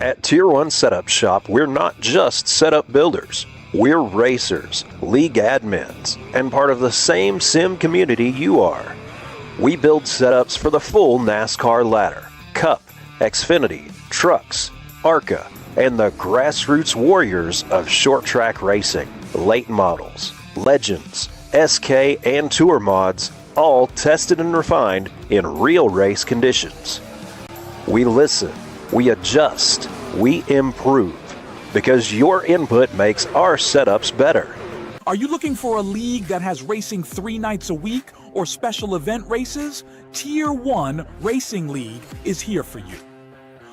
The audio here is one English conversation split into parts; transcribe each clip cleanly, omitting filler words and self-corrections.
At Tier 1 Setup Shop, we're not just setup builders. We're racers, league admins, and part of the same sim community you are. We build setups for the full NASCAR ladder, Cup, Xfinity, Trucks, Arca, and the grassroots warriors of short track racing, late models, legends, SK, and tour mods, all tested and refined in real race conditions. We listen, we adjust, we improve, because your input makes our setups better. Are you looking for a league that has racing 3 nights a week or special event races? Tier 1 Racing League is here for you.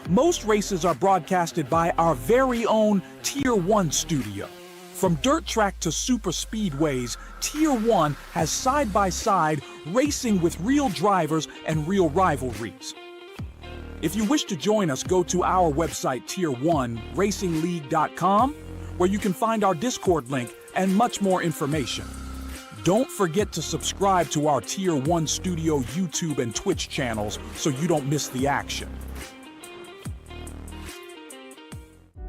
Most races are broadcasted by our very own Tier 1 studio. From dirt track to super speedways, Tier 1 has side-by-side racing with real drivers and real rivalries. If you wish to join us, go to our website, tier1racingleague.com, where you can find our Discord link and much more information. Don't forget to subscribe to our Tier 1 Studio YouTube and Twitch channels so you don't miss the action.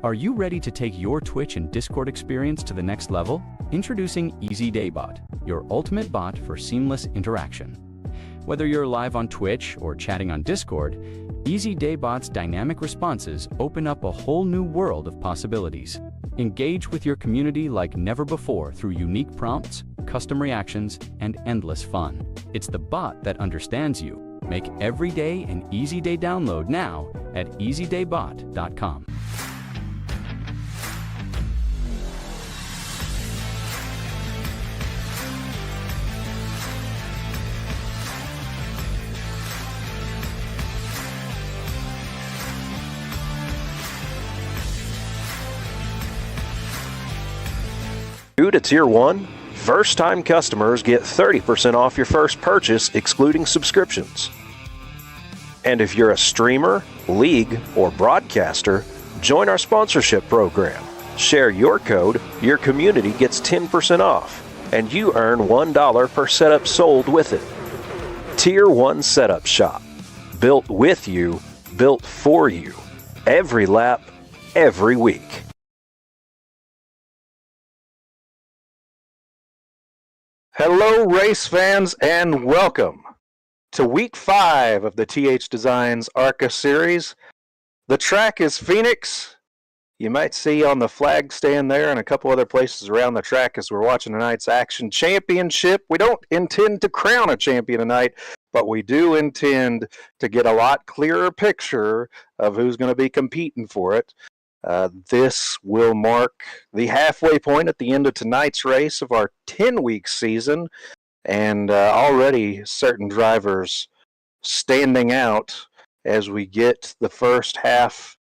Are you ready to take your Twitch and Discord experience to the next level? Introducing EasyDayBot, your ultimate bot for seamless interaction. Whether you're live on Twitch or chatting on Discord, EasyDayBot's dynamic responses open up a whole new world of possibilities. Engage with your community like never before through unique prompts, custom reactions, and endless fun. It's the bot that understands you. Make every day an Easy Day download now at easydaybot.com. New to Tier 1, first-time customers get 30% off your first purchase, excluding subscriptions. And if you're a streamer, league, or broadcaster, join our sponsorship program. Share your code, your community gets 10% off, and you earn $1 per setup sold with it. Tier 1 Setup Shop. Built with you, built for you. Every lap, every week. Hello, race fans, and welcome to Week 5 of the THDesigns Arca series. The track is Phoenix. You might see on the flag stand there and a couple other places around the track as we're watching tonight's action championship. We don't intend to crown a champion tonight, but we do intend to get a lot clearer picture of who's going to be competing for it. This will mark the halfway point at the end of tonight's race of our 10-week season, and already certain drivers standing out as we get the first half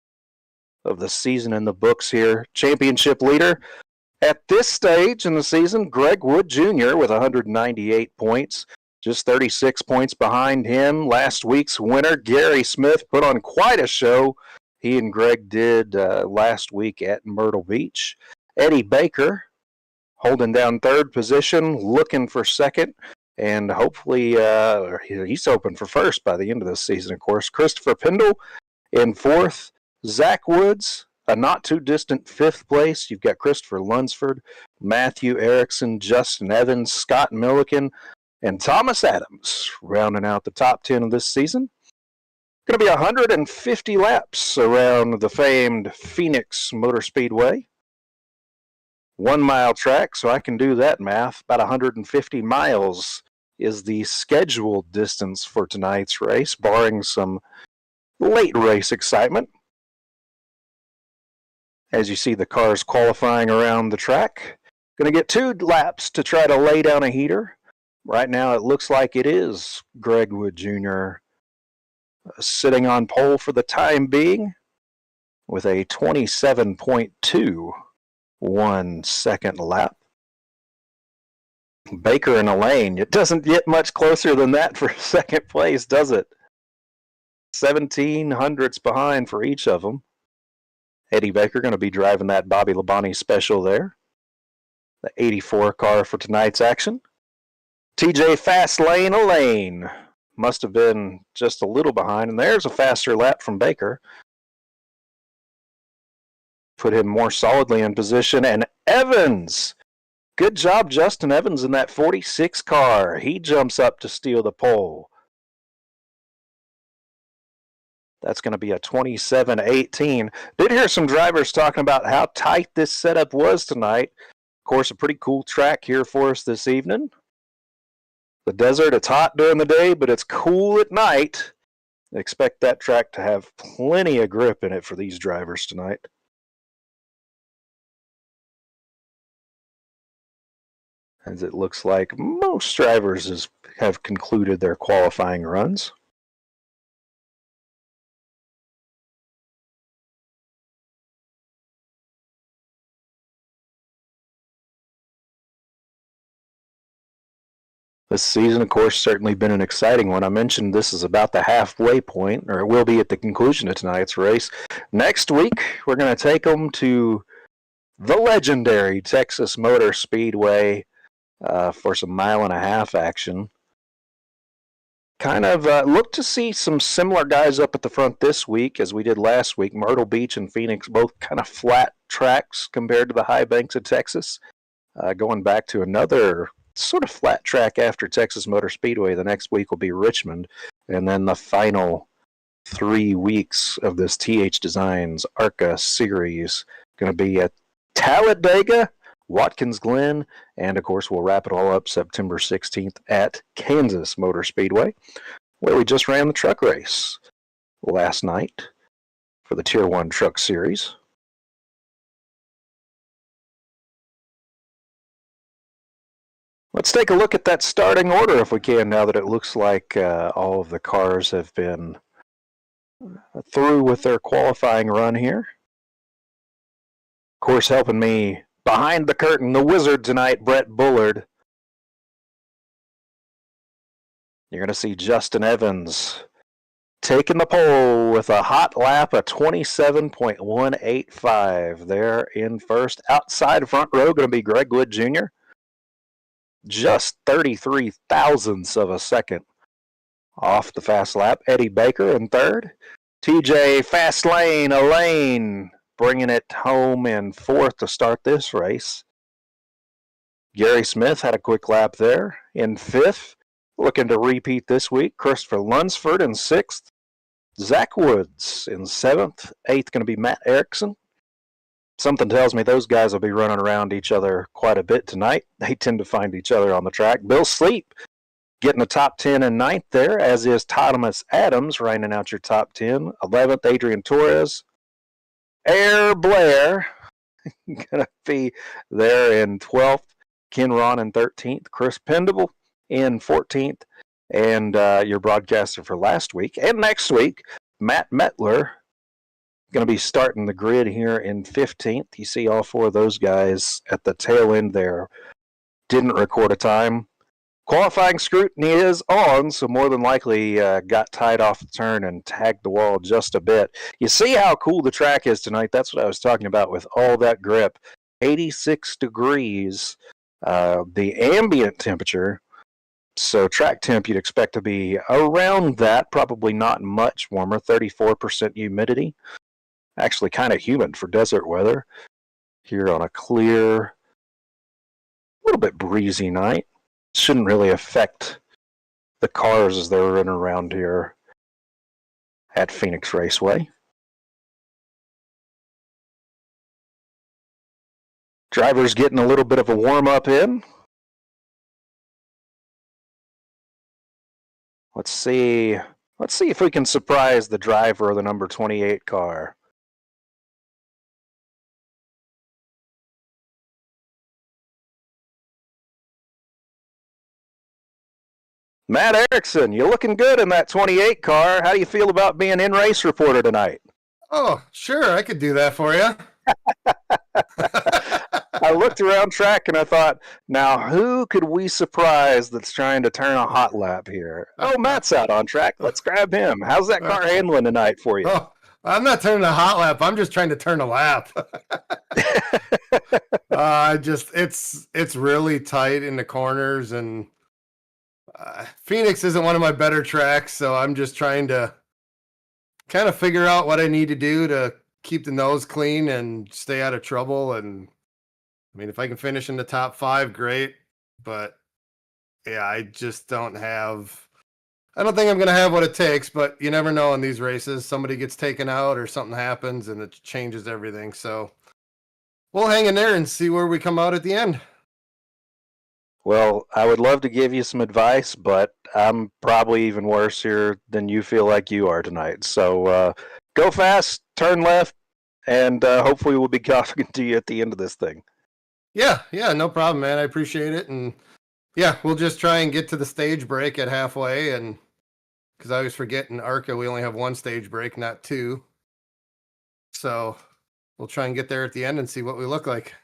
of the season in the books here. Championship leader at this stage in the season, Greg Wood Jr. with 198 points, just 36 points behind him. Last week's winner, Gary Smith, put on quite a show. He and Greg did last week at Myrtle Beach. Eddie Baker holding down third position, looking for second, and hopefully he's open for first by the end of the season, of course. Christopher Pendle in fourth. Zach Woods, a not-too-distant fifth place. You've got Christopher Lunsford, Matthew Erickson, Justin Evans, Scott Milliken, and Thomas Adams rounding out the top 10 of this season. Going to be 150 laps around the famed Phoenix Motor Speedway. 1 mile track, so I can do that math. About 150 miles is the scheduled distance for tonight's race, barring some late race excitement. As you see the cars qualifying around the track. Going to get 2 laps to try to lay down a heater. Right now it looks like it is Greg Wood Jr. Sitting on pole for the time being with a 27.21 second lap. Baker in a lane. It doesn't get much closer than that for second place, does it? 17 hundredths behind for each of them. Eddie Baker going to be driving that Bobby Labonte special there. The 84 car for tonight's action. TJ Fast Lane a lane. Must have been just a little behind, and there's a faster lap from Baker. put him more solidly in position. And Evans, good job, Justin Evans, in that 46 car. He jumps up to steal the pole. That's going to be a 27-18. Did hear some drivers talking about how tight this setup was tonight. Of course, a pretty cool track here for us this evening. The desert, it's hot during the day, but it's cool at night. Expect that track to have plenty of grip in it for these drivers tonight. As it looks like most drivers have concluded their qualifying runs. This season, of course, certainly been an exciting one. I mentioned this is about the halfway point, or it will be at the conclusion of tonight's race. Next week, we're going to take them to the legendary Texas Motor Speedway for some 1.5 mile action. Kind of look to see some similar guys up at the front this week as we did last week. Myrtle Beach and Phoenix, both kind of flat tracks compared to the high banks of Texas. Going back to another sort of flat track after Texas Motor Speedway. The next week will be Richmond. And then the final 3 weeks of this THDesigns Arca series going to be at Talladega, Watkins Glen, and of course we'll wrap it all up September 16th at Kansas Motor Speedway, where we just ran the truck race last night for the Tier 1 Truck Series. Let's take a look at that starting order if we can, now that it looks like all of the cars have been through with their qualifying run here. Of course, helping me behind the curtain, the wizard tonight, Brett Bullard. You're going to see Justin Evans taking the pole with a hot lap of 27.185 there in first. Outside front row, going to be Greg Wood Jr., just 33 thousandths of a second off the fast lap. Eddie Baker in third. TJ Fastlane Elaine bringing it home in fourth to start this race. Gary Smith had a quick lap there in fifth. Looking to repeat this week. Christopher Lunsford in sixth. Zach Woods in seventh. Eighth going to be Matt Erickson. Something tells me those guys will be running around each other quite a bit tonight. They tend to find each other on the track. Bill Sleep getting a top 10 and ninth there, as is Thomas Adams, rounding out your top 10. 11th, Adrian Torres. Air Blair going to be there in 12th. Ken Ron in 13th. Chris Pendable in 14th. And your broadcaster for last week and next week, Matt Metler, going to be starting the grid here in 15th. You see all four of those guys at the tail end there. Didn't record a time. Qualifying scrutiny is on, so more than likely got tied off the turn and tagged the wall just a bit. You see how cool the track is tonight. That's what I was talking about with all that grip. 86 degrees, the ambient temperature. So track temp you'd expect to be around that, probably not much warmer, 34% humidity. Actually kind of humid for desert weather here on a clear, a little bit breezy night. Shouldn't really affect the cars as they're running around here at Phoenix Raceway. Drivers getting a little bit of a warm-up in. Let's see if we can surprise the driver of the number 28 car. Matt Erickson, you're looking good in that 28 car. How do you feel about being in-race reporter tonight? Oh, sure, I could do that for you. I looked around track and I thought, now who could we surprise that's trying to turn a hot lap here? Oh, Matt's out on track. Let's grab him. How's that car handling tonight for you? Oh, I'm not turning a hot lap. I'm just trying to turn a lap. It's really tight in the corners, and Phoenix isn't one of my better tracks, so I'm just trying to kind of figure out what I need to do to keep the nose clean and stay out of trouble. And I mean, if I can finish in the top 5, great. But yeah, I just don't have. I don't think I'm going to have what it takes, but you never know in these races. Somebody gets taken out or something happens and it changes everything. So we'll hang in there and see where we come out at the end. Well, I would love to give you some advice, but I'm probably even worse here than you feel like you are tonight. So go fast, turn left, and hopefully we'll be talking to you at the end of this thing. Yeah, no problem, man. I appreciate it. And yeah, we'll just try and get to the stage break at halfway. And because I always forget in ARCA, we only have 1 stage break, not 2. So we'll try and get there at the end and see what we look like.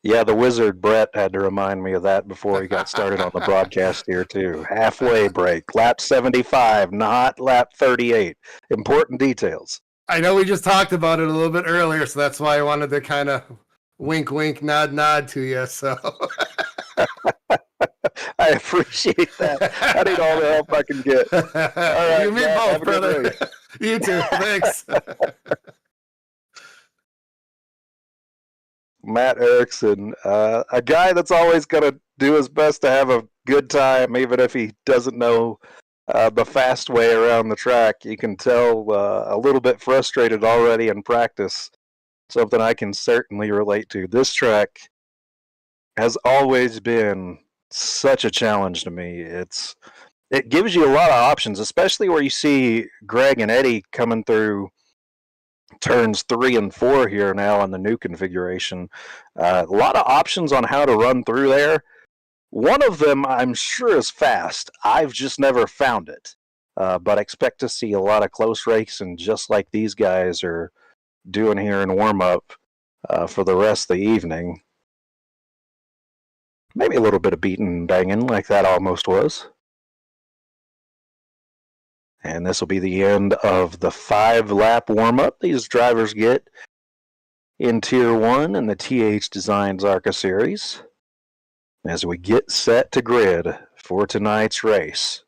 Yeah, the wizard Brett had to remind me of that before he got started on the broadcast here, too. Halfway break, lap 75, not lap 38. Important details. I know we just talked about it a little bit earlier, so that's why I wanted to kind of wink, wink, nod, nod to you. So I appreciate that. I need all the help I can get. All right, you and me Matt, both, brother. You too. Thanks. Matt Erickson, a guy that's always going to do his best to have a good time, even if he doesn't know the fast way around the track. You can tell a little bit frustrated already in practice, something I can certainly relate to. This track has always been such a challenge to me. It gives you a lot of options, especially where you see Greg and Eddie coming through turns 3 and 4 here now in the new configuration. A lot of options on how to run through there. One of them I'm sure is fast. I've just never found it. But I expect to see a lot of close racing just like these guys are doing here in warm-up for the rest of the evening. Maybe a little bit of beating and banging like that almost was. And this will be the end of the 5-lap warm-up these drivers get in Tier 1 in the THDesigns Arca series as we get set to grid for tonight's race.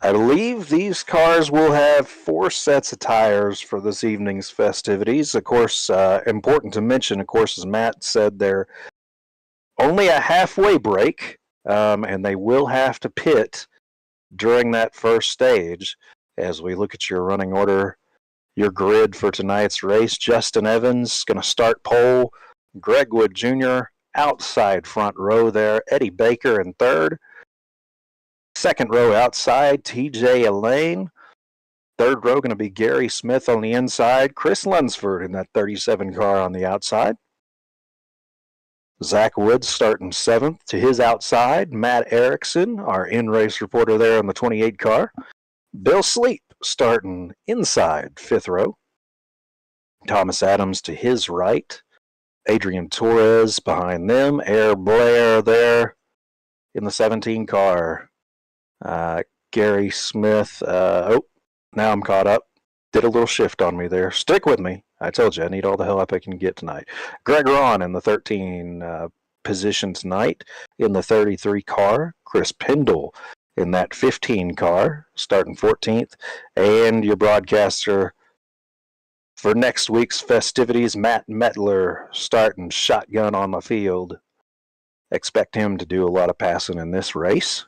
I believe these cars will have 4 sets of tires for this evening's festivities. Of course, important to mention, of course, as Matt said, they're only a halfway break, and they will have to pit during that first stage. As we look at your running order, your grid for tonight's race, Justin Evans going to start pole, Greg Wood Jr. outside front row there, Eddie Baker in third, second row outside, TJ Elaine, third row going to be Gary Smith on the inside, Chris Lunsford in that 37 car on the outside. Zach Woods starting 7th to his outside. Matt Erickson, our in-race reporter there on the 28 car. Bill Sleep starting inside 5th row. Thomas Adams to his right. Adrian Torres behind them. Air Blair there in the 17 car. Gary Smith. Now I'm caught up. Did a little shift on me there. Stick with me. I told you, I need all the help I can get tonight. Greg Ron in the 13 position tonight in the 33 car. Chris Pendle in that 15 car, starting 14th. And your broadcaster for next week's festivities, Matt Metler, starting shotgun on the field. Expect him to do a lot of passing in this race.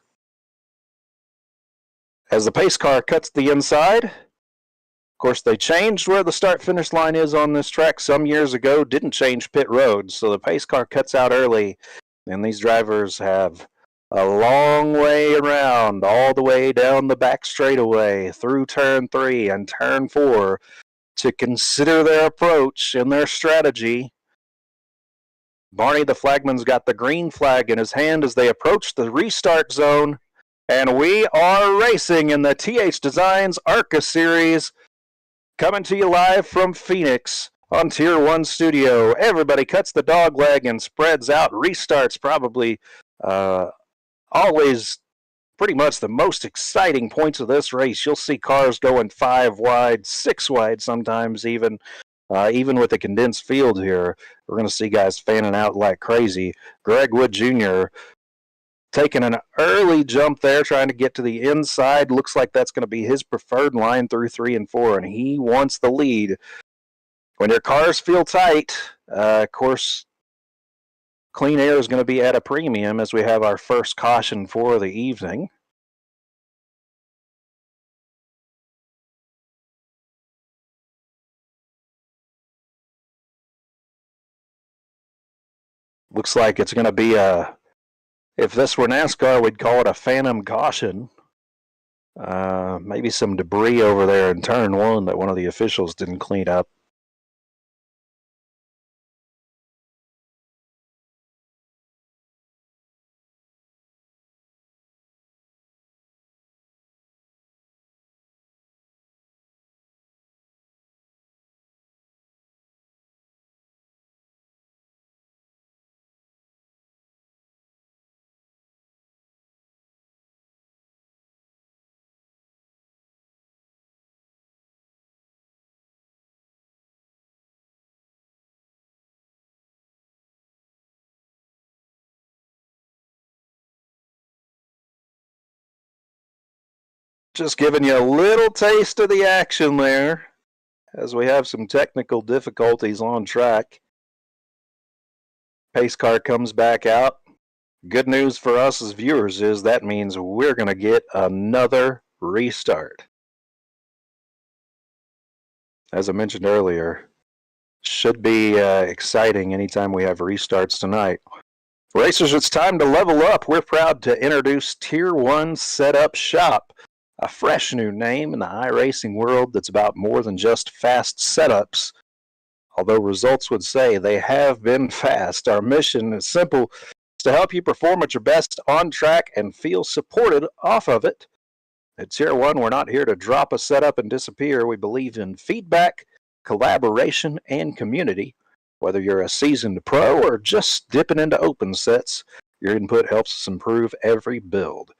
As the pace car cuts the inside, of course, they changed where the start-finish line is on this track some years ago, didn't change pit roads, so the pace car cuts out early, and these drivers have a long way around, all the way down the back straightaway, through turn 3 and turn 4, to consider their approach and their strategy. Barney the flagman's got the green flag in his hand as they approach the restart zone, and we are racing in the THDesigns Arca series, coming to you live from Phoenix on Tier 1 Studio. Everybody cuts the dog leg and spreads out. Restarts probably always pretty much the most exciting points of this race. You'll see cars going 5 wide, 6 wide sometimes even with the condensed field here. We're going to see guys fanning out like crazy. Greg Wood Jr., taking an early jump there, trying to get to the inside. Looks like that's going to be his preferred line through 3 and 4, and he wants the lead. When your cars feel tight, of course, clean air is going to be at a premium as we have our first caution for the evening. Looks like it's going to be if this were NASCAR, we'd call it a phantom caution. Maybe some debris over there in turn 1 that one of the officials didn't clean up. Just giving you a little taste of the action there as we have some technical difficulties on track. Pace car comes back out. Good news for us as viewers is that means we're going to get another restart. As I mentioned earlier, should be exciting anytime we have restarts tonight. Racers, it's time to level up. We're proud to introduce Tier 1 Setup Shop, a fresh new name in the iRacing world that's about more than just fast setups. Although results would say they have been fast, our mission is simple. It's to help you perform at your best on track and feel supported off of it. At Tier 1, we're not here to drop a setup and disappear. We believe in feedback, collaboration, and community. Whether you're a seasoned pro or just dipping into open sets, your input helps us improve every build.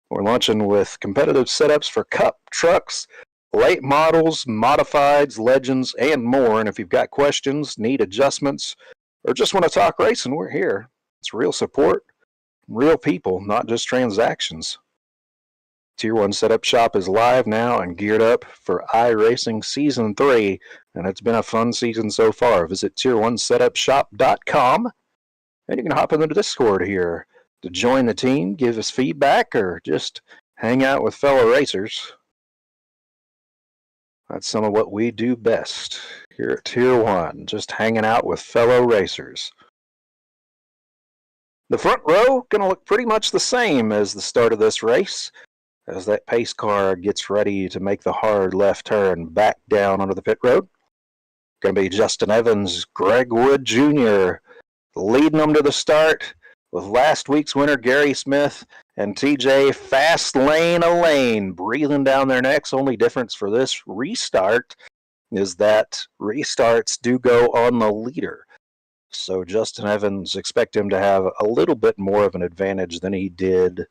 We're launching with competitive setups for Cup, trucks, late models, modifieds, legends, and more. And if you've got questions, need adjustments, or just want to talk racing, we're here. It's real support, real people, not just transactions. Tier 1 Setup Shop is live now and geared up for iRacing Season 3, and it's been a fun season so far. Visit tier1setupshop.com, and you can hop into the Discord here to join the team, give us feedback, or just hang out with fellow racers. That's some of what we do best here at Tier 1, just hanging out with fellow racers. The front row going to look pretty much the same as the start of this race, as that pace car gets ready to make the hard left turn back down onto the pit road. Going to be Justin Evans, Greg Wood Jr. leading them to the start, with last week's winner Gary Smith and TJ fast lane a lane breathing down their necks. Only difference for this restart is that restarts do go on the leader. So Justin Evans, expect him to have a little bit more of an advantage than he did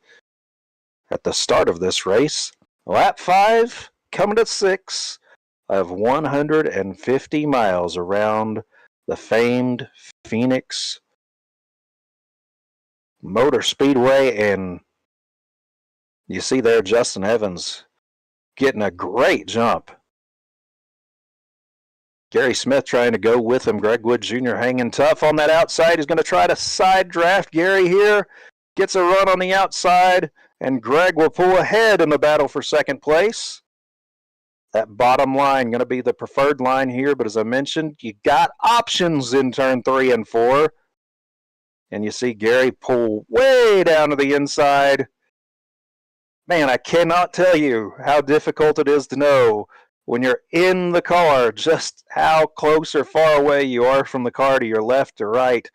at the start of this race. Lap 5 coming to 6 of 150 miles around the famed Phoenix Motor Speedway, and you see there Justin Evans getting a great jump. Gary Smith trying to go with him. Greg Wood Jr. hanging tough on that outside. He's going to try to side draft Gary here. Gets a run on the outside, and Greg will pull ahead in the battle for second place. That bottom line going to be the preferred line here, but as I mentioned, you got options in turn 3 and 4. And you see Gary pull way down to the inside. Man, I cannot tell you how difficult it is to know when you're in the car just how close or far away you are from the car to your left or right,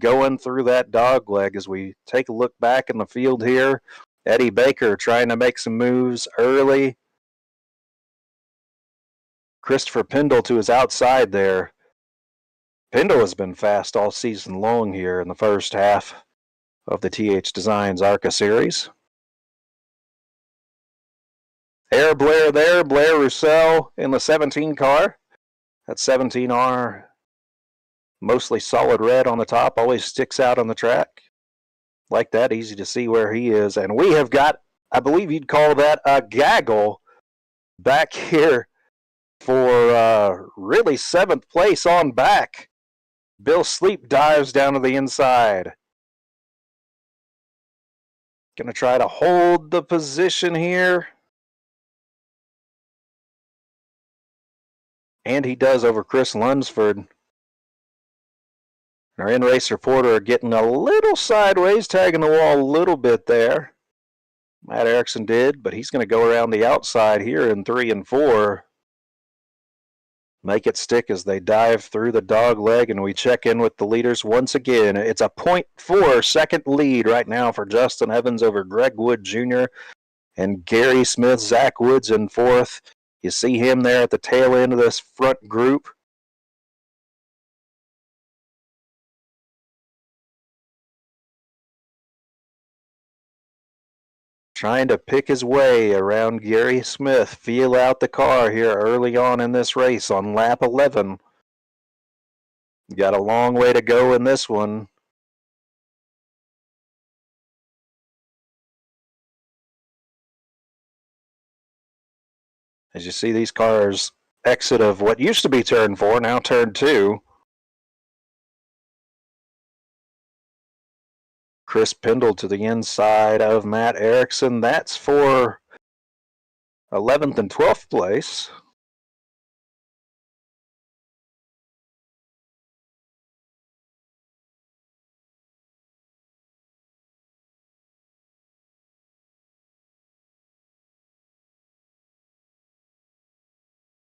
going through that dog leg. As we take a look back in the field here, Eddie Baker trying to make some moves early. Christopher Pendle to his outside there. Pendle has been fast all season long here in the first half of the THDesigns Arca series. Air Blair there, Blair Roussel in the 17 car. That 17R, mostly solid red on the top, always sticks out on the track. Like that, easy to see where he is. And we have got, I believe you'd call that a gaggle back here for really 7th place on back. Bill Sleep dives down to the inside. Going to try to hold the position here. And he does over Chris Lunsford. Our in-race reporter getting a little sideways, tagging the wall a little bit there. Matt Erickson did, but he's going to go around the outside here in 3 and 4. Make it stick as they dive through the dog leg, and we check in with the leaders once again. It's a 0.4 second lead right now for Justin Evans over Greg Wood Jr. and Gary Smith. Zach Woods in 4th. You see him there at the tail end of this front group. Trying to pick his way around Gary Smith. Feel out the car here early on in this race on lap 11. Got a long way to go in this one. As you see these cars exit of what used to be turn 4, now turn 2. Chris Pendle to the inside of Matt Erickson. That's for 11th and 12th place.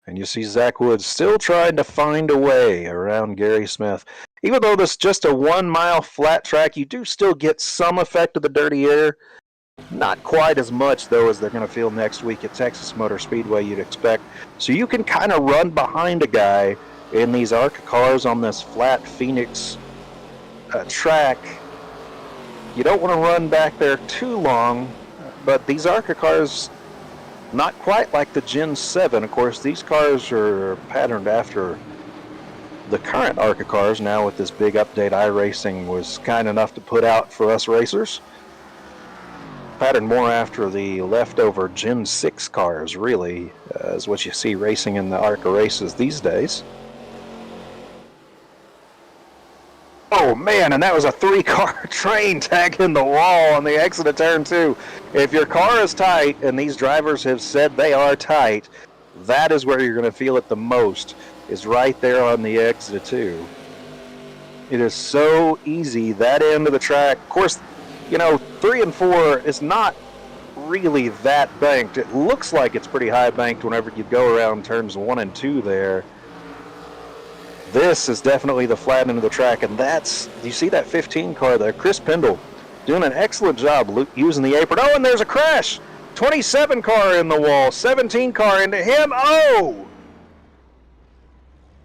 And you see Zach Woods still trying to find a way around Gary Smith. Even though this is just a 1 mile flat track, you do still get some effect of the dirty air. Not quite as much, though, as they're going to feel next week at Texas Motor Speedway, you'd expect. So you can kind of run behind a guy in these ARCA cars on this flat Phoenix track. You don't want to run back there too long, but these ARCA cars, not quite like the Gen 7. Of course, these cars are patterned after the current ARCA cars. Now with this big update iRacing was kind enough to put out for us racers. Patterned more after the leftover Gen 6 cars, really, is what you see racing in the ARCA races these days. Oh man, and that was a 3-car train tagging the wall on the exit of turn 2. If your car is tight, and these drivers have said they are tight, that is where you're going to feel it the most, is right there on the exit of 2. It is so easy, that end of the track. Of course, you know, 3 and 4 is not really that banked. It looks like it's pretty high banked whenever you go around turns 1 and 2 there. This is definitely the flat end of the track, and that's, you see that 15 car there, Chris Pendle, doing an excellent job using the apron. Oh, and there's a crash. 27 car in the wall, 17 car into him. Oh!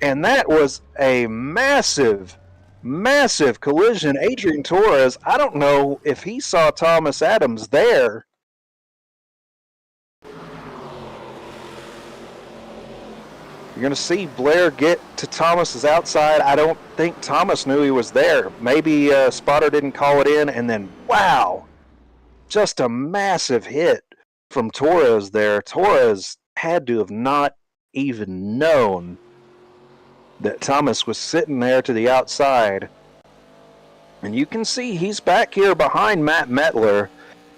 And that was a massive, massive collision. Adrian Torres, I don't know if he saw Thomas Adams there. You're going to see Blair get to Thomas's outside. I don't think Thomas knew he was there. Maybe spotter didn't call it in, and then, wow, just a massive hit from Torres there. Torres had to have not even known that Thomas was sitting there to the outside. And you can see he's back here behind Matt Mettler.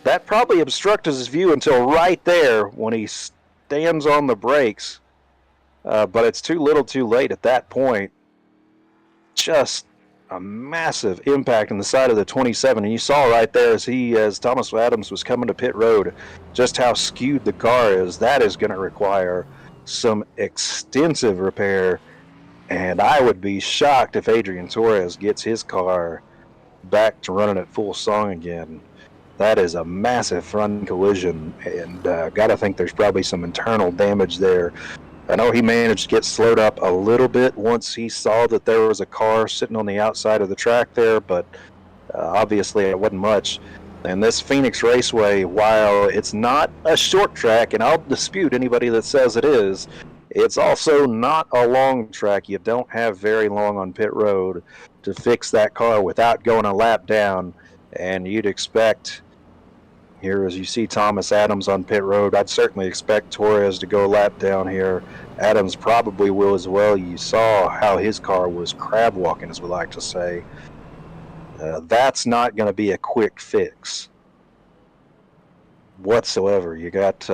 That probably obstructed his view until right there when he stands on the brakes. But it's too little too late at that point. Just a massive impact on the side of the 27. And you saw right there as Thomas Adams was coming to pit road, just how skewed the car is. That is going to require some extensive repair. And I would be shocked if Adrian Torres gets his car back to running at full song again. That is a massive front collision. And got to think there's probably some internal damage there. I know he managed to get slowed up a little bit once he saw that there was a car sitting on the outside of the track there, but obviously it wasn't much. And this Phoenix Raceway, while it's not a short track, and I'll dispute anybody that says it is, it's also not a long track. You don't have very long on pit road to fix that car without going a lap down And you'd expect, here as you see Thomas Adams on pit road, I'd certainly expect Torres to go a lap down here. Adams probably will as well. You saw how his car was crab walking, as we like to say. That's not going to be a quick fix whatsoever. You got,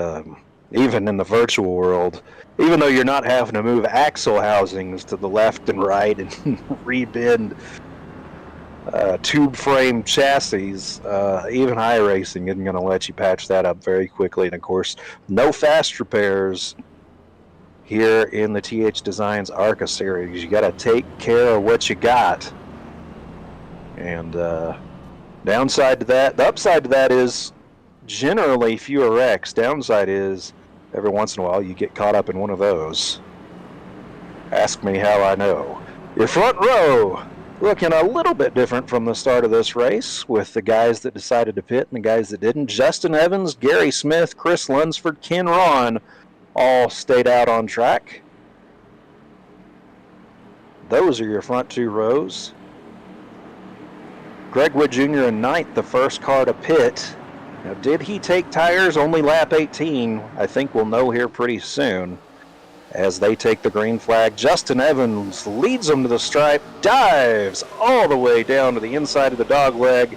even in the virtual world, even though you're not having to move axle housings to the left and right and rebend tube frame chassis, even iRacing isn't going to let you patch that up very quickly. And of course, no fast repairs here in the THDesigns Arca series. You got to take care of what you got. And downside to that, the upside to that is generally fewer wrecks. Downside is every once in a while you get caught up in one of those. Ask me how I know. Your front row looking a little bit different from the start of this race, with the guys that decided to pit and the guys that didn't. Justin Evans, Gary Smith, Chris Lunsford, Ken Ron all stayed out on track. Those are your front two rows. Greg Wood Jr. in ninth, the first car to pit. Now, did he take tires? Only lap 18. I think we'll know here pretty soon as they take the green flag. Justin Evans leads them to the stripe, dives all the way down to the inside of the dog leg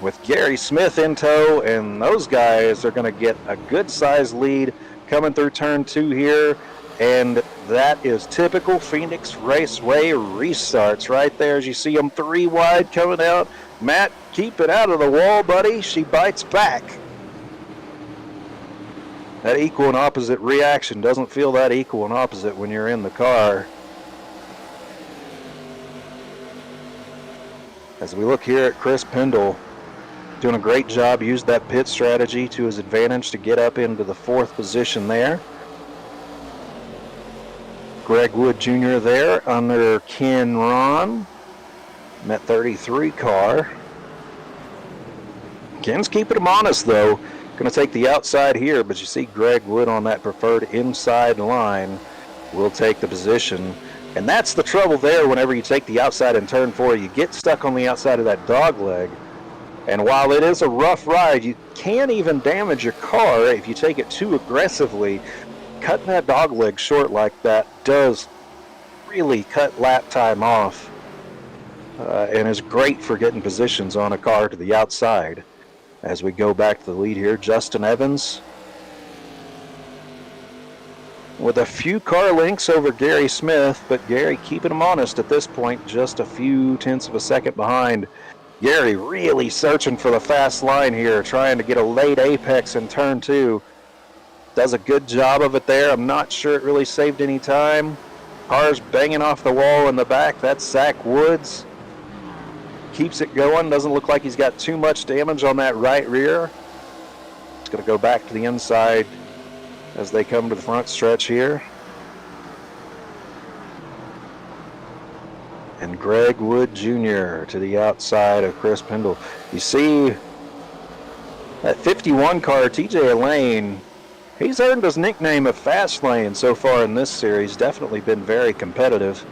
with Gary Smith in tow, and those guys are going to get a good-sized lead coming through turn 2 here, and that is typical Phoenix Raceway restarts right there as you see them 3 wide coming out. Matt, keep it out of the wall, buddy. She bites back. That equal and opposite reaction doesn't feel that equal and opposite when you're in the car. As we look here at Chris Pendle, doing a great job, used that pit strategy to his advantage to get up into the 4th position there. Greg Wood Jr. there under Ken Ron, Met 33 car. Ken's keeping him honest though. Going to take the outside here, but you see Greg Wood on that preferred inside line will take the position. And that's the trouble there whenever you take the outside in turn 4. You get stuck on the outside of that dog leg. And while it is a rough ride, you can even damage your car if you take it too aggressively. Cutting that dog leg short like that does really cut lap time off and is great for getting positions on a car to the outside. As we go back to the lead here, Justin Evans with a few car lengths over Gary Smith, but Gary keeping him honest at this point, just a few tenths of a second behind. Gary really searching for the fast line here, trying to get a late apex in turn 2. Does a good job of it there. I'm not sure it really saved any time. Car's banging off the wall in the back. That's Zach Woods. Keeps it going. Doesn't look like he's got too much damage on that right rear. It's going to go back to the inside as they come to the front stretch here. And Greg Wood Jr. to the outside of Chris Pendle. You see that 51 car, TJ Lane, he's earned his nickname of Fast Lane so far in this series. Definitely been very competitive.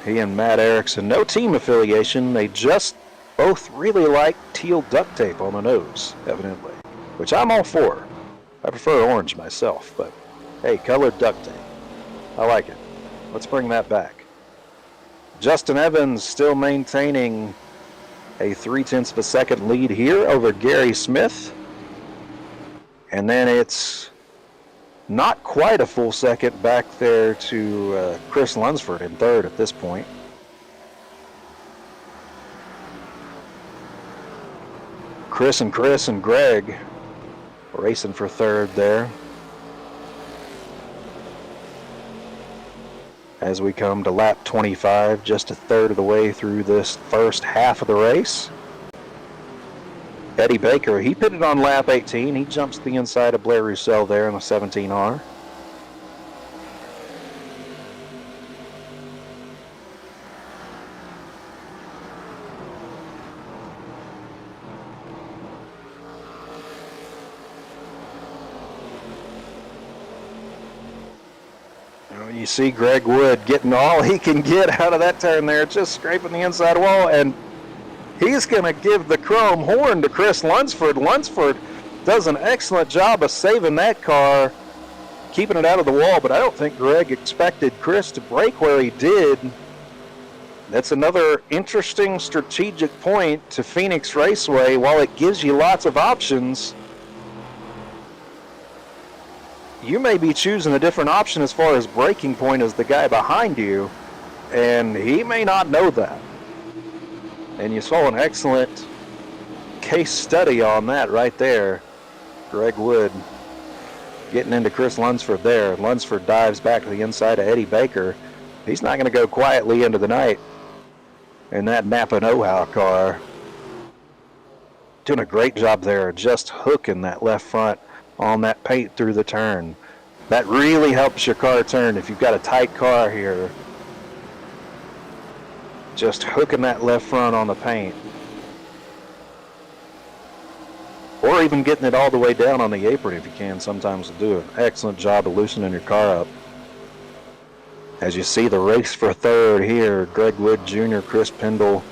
He and Matt Erickson, no team affiliation. They just both really like teal duct tape on the nose, evidently, which I'm all for. I prefer orange myself, but hey, colored duct tape. I like it. Let's bring that back. Justin Evans still maintaining a 0.3 of a second lead here over Gary Smith. And then it's not quite a full second back there to Chris Lunsford in 3rd at this point. Chris and Greg racing for 3rd there. As we come to lap 25, just a third of the way through this first half of the race. Eddie Baker, he pitted on lap 18. He jumps the inside of Blair Roussel there in the 17R. You see Greg Wood getting all he can get out of that turn there, just scraping the inside wall, and he's going to give the chrome horn to Chris Lunsford. Lunsford does an excellent job of saving that car, keeping it out of the wall, but I don't think Greg expected Chris to brake where he did. That's another interesting strategic point to Phoenix Raceway. While it gives you lots of options, you may be choosing a different option as far as braking point as the guy behind you, and he may not know that. And you saw an excellent case study on that right there. Greg Wood getting into Chris Lunsford there. Lunsford dives back to the inside of Eddie Baker. He's not going to go quietly into the night in that Napa Know-How car. Doing a great job there, just hooking that left front on that paint through the turn. That really helps your car turn if you've got a tight car here. Just hooking that left front on the paint. Or even getting it all the way down on the apron if you can. Sometimes will do an excellent job of loosening your car up. As you see the race for third here, Greg Wood Jr., Chris Pendle,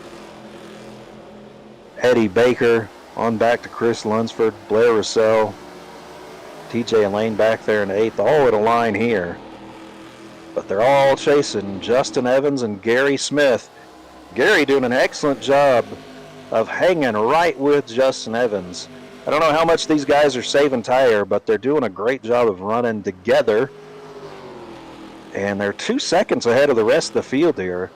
Eddie Baker, on back to Chris Lunsford, Blair Russell, TJ Lane back there in eighth, all in a line here. But they're all chasing Justin Evans and Gary Smith. Gary doing an excellent job of hanging right with Justin Evans. I don't know how much these guys are saving tire, but they're doing a great job of running together. And they're 2 seconds ahead of the rest of the field here.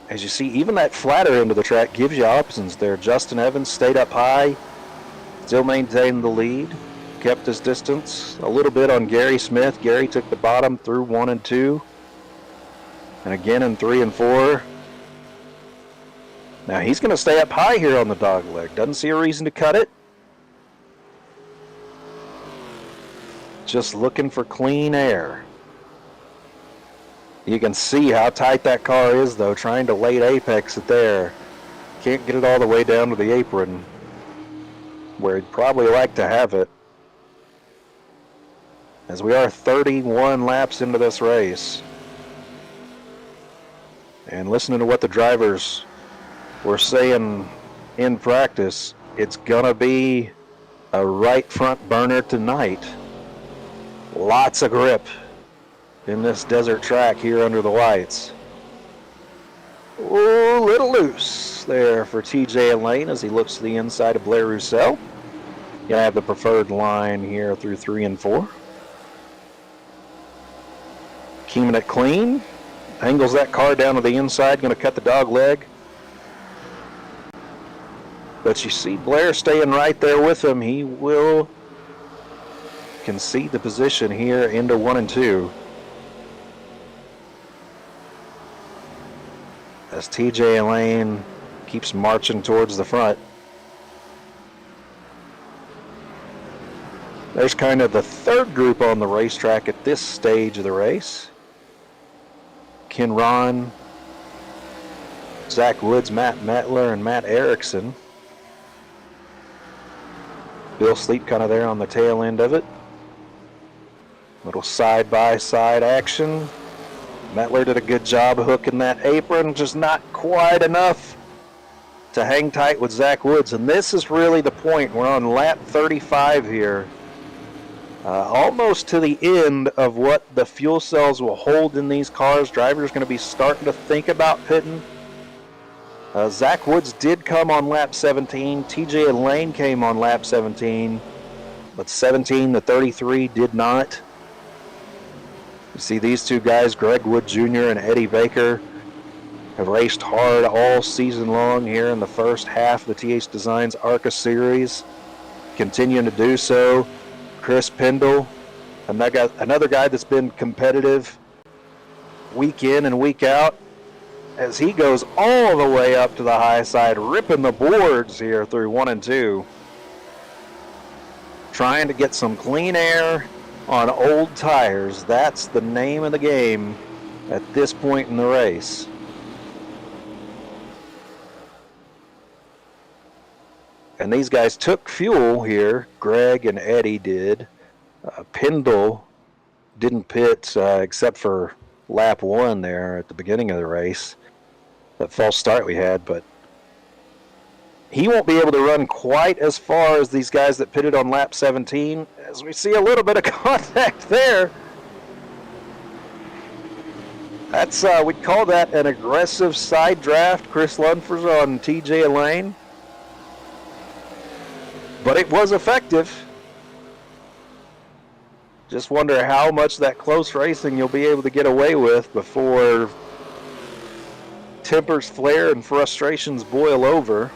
As you see, even that flatter end of the track gives you options there. Justin Evans stayed up high, still maintained the lead, kept his distance a little bit on Gary Smith. Gary took the bottom through 1 and 2, and again in 3 and 4. Now he's going to stay up high here on the dog leg. Doesn't see a reason to cut it. Just looking for clean air. You can see how tight that car is, though, trying to late apex it there. Can't get it all the way down to the apron, where he'd probably like to have it. As we are 31 laps into this race. And listening to what the drivers were saying in practice, it's going to be a right front burner tonight. Lots of grip in this desert track here under the lights. Oh, a little loose there for TJ Lane as he looks to the inside of Blair Russell. Gonna have the preferred line here through 3 and 4. Keeping it clean. Angles that car down to the inside, gonna cut the dog leg. But you see Blair staying right there with him. He will concede the position here into 1 and 2. As TJ Lane keeps marching towards the front. There's kind of the third group on the racetrack at this stage of the race. Ken Ron, Zach Woods, Matt Metler, and Matt Erickson. Bill Sleep kind of there on the tail end of it. Little side-by-side action. Metler did a good job of hooking that apron, just not quite enough to hang tight with Zach Woods. And this is really the point. We're on lap 35 here. Almost to the end of what the fuel cells will hold in these cars. Drivers are going to be starting to think about pitting. Zach Woods did come on lap 17. TJ Lane came on lap 17. But 17 to 33 did not. You see these two guys, Greg Wood Jr. and Eddie Baker, have raced hard all season long here in the first half of the THDesigns Arca series. Continuing to do so. Chris Pendle, another guy that's been competitive week in and week out, as he goes all the way up to the high side, ripping the boards here through 1 and 2. Trying to get some clean air on old tires. That's the name of the game at this point in the race. And these guys took fuel here. Greg and Eddie did. Pendle didn't pit except for lap 1 there at the beginning of the race. That false start we had, but he won't be able to run quite as far as these guys that pitted on lap 17, as we see a little bit of contact there. That's, we'd call that an aggressive side draft. Chris Lunford's on TJ Lane. But it was effective. Just wonder how much that close racing you'll be able to get away with before tempers flare and frustrations boil over.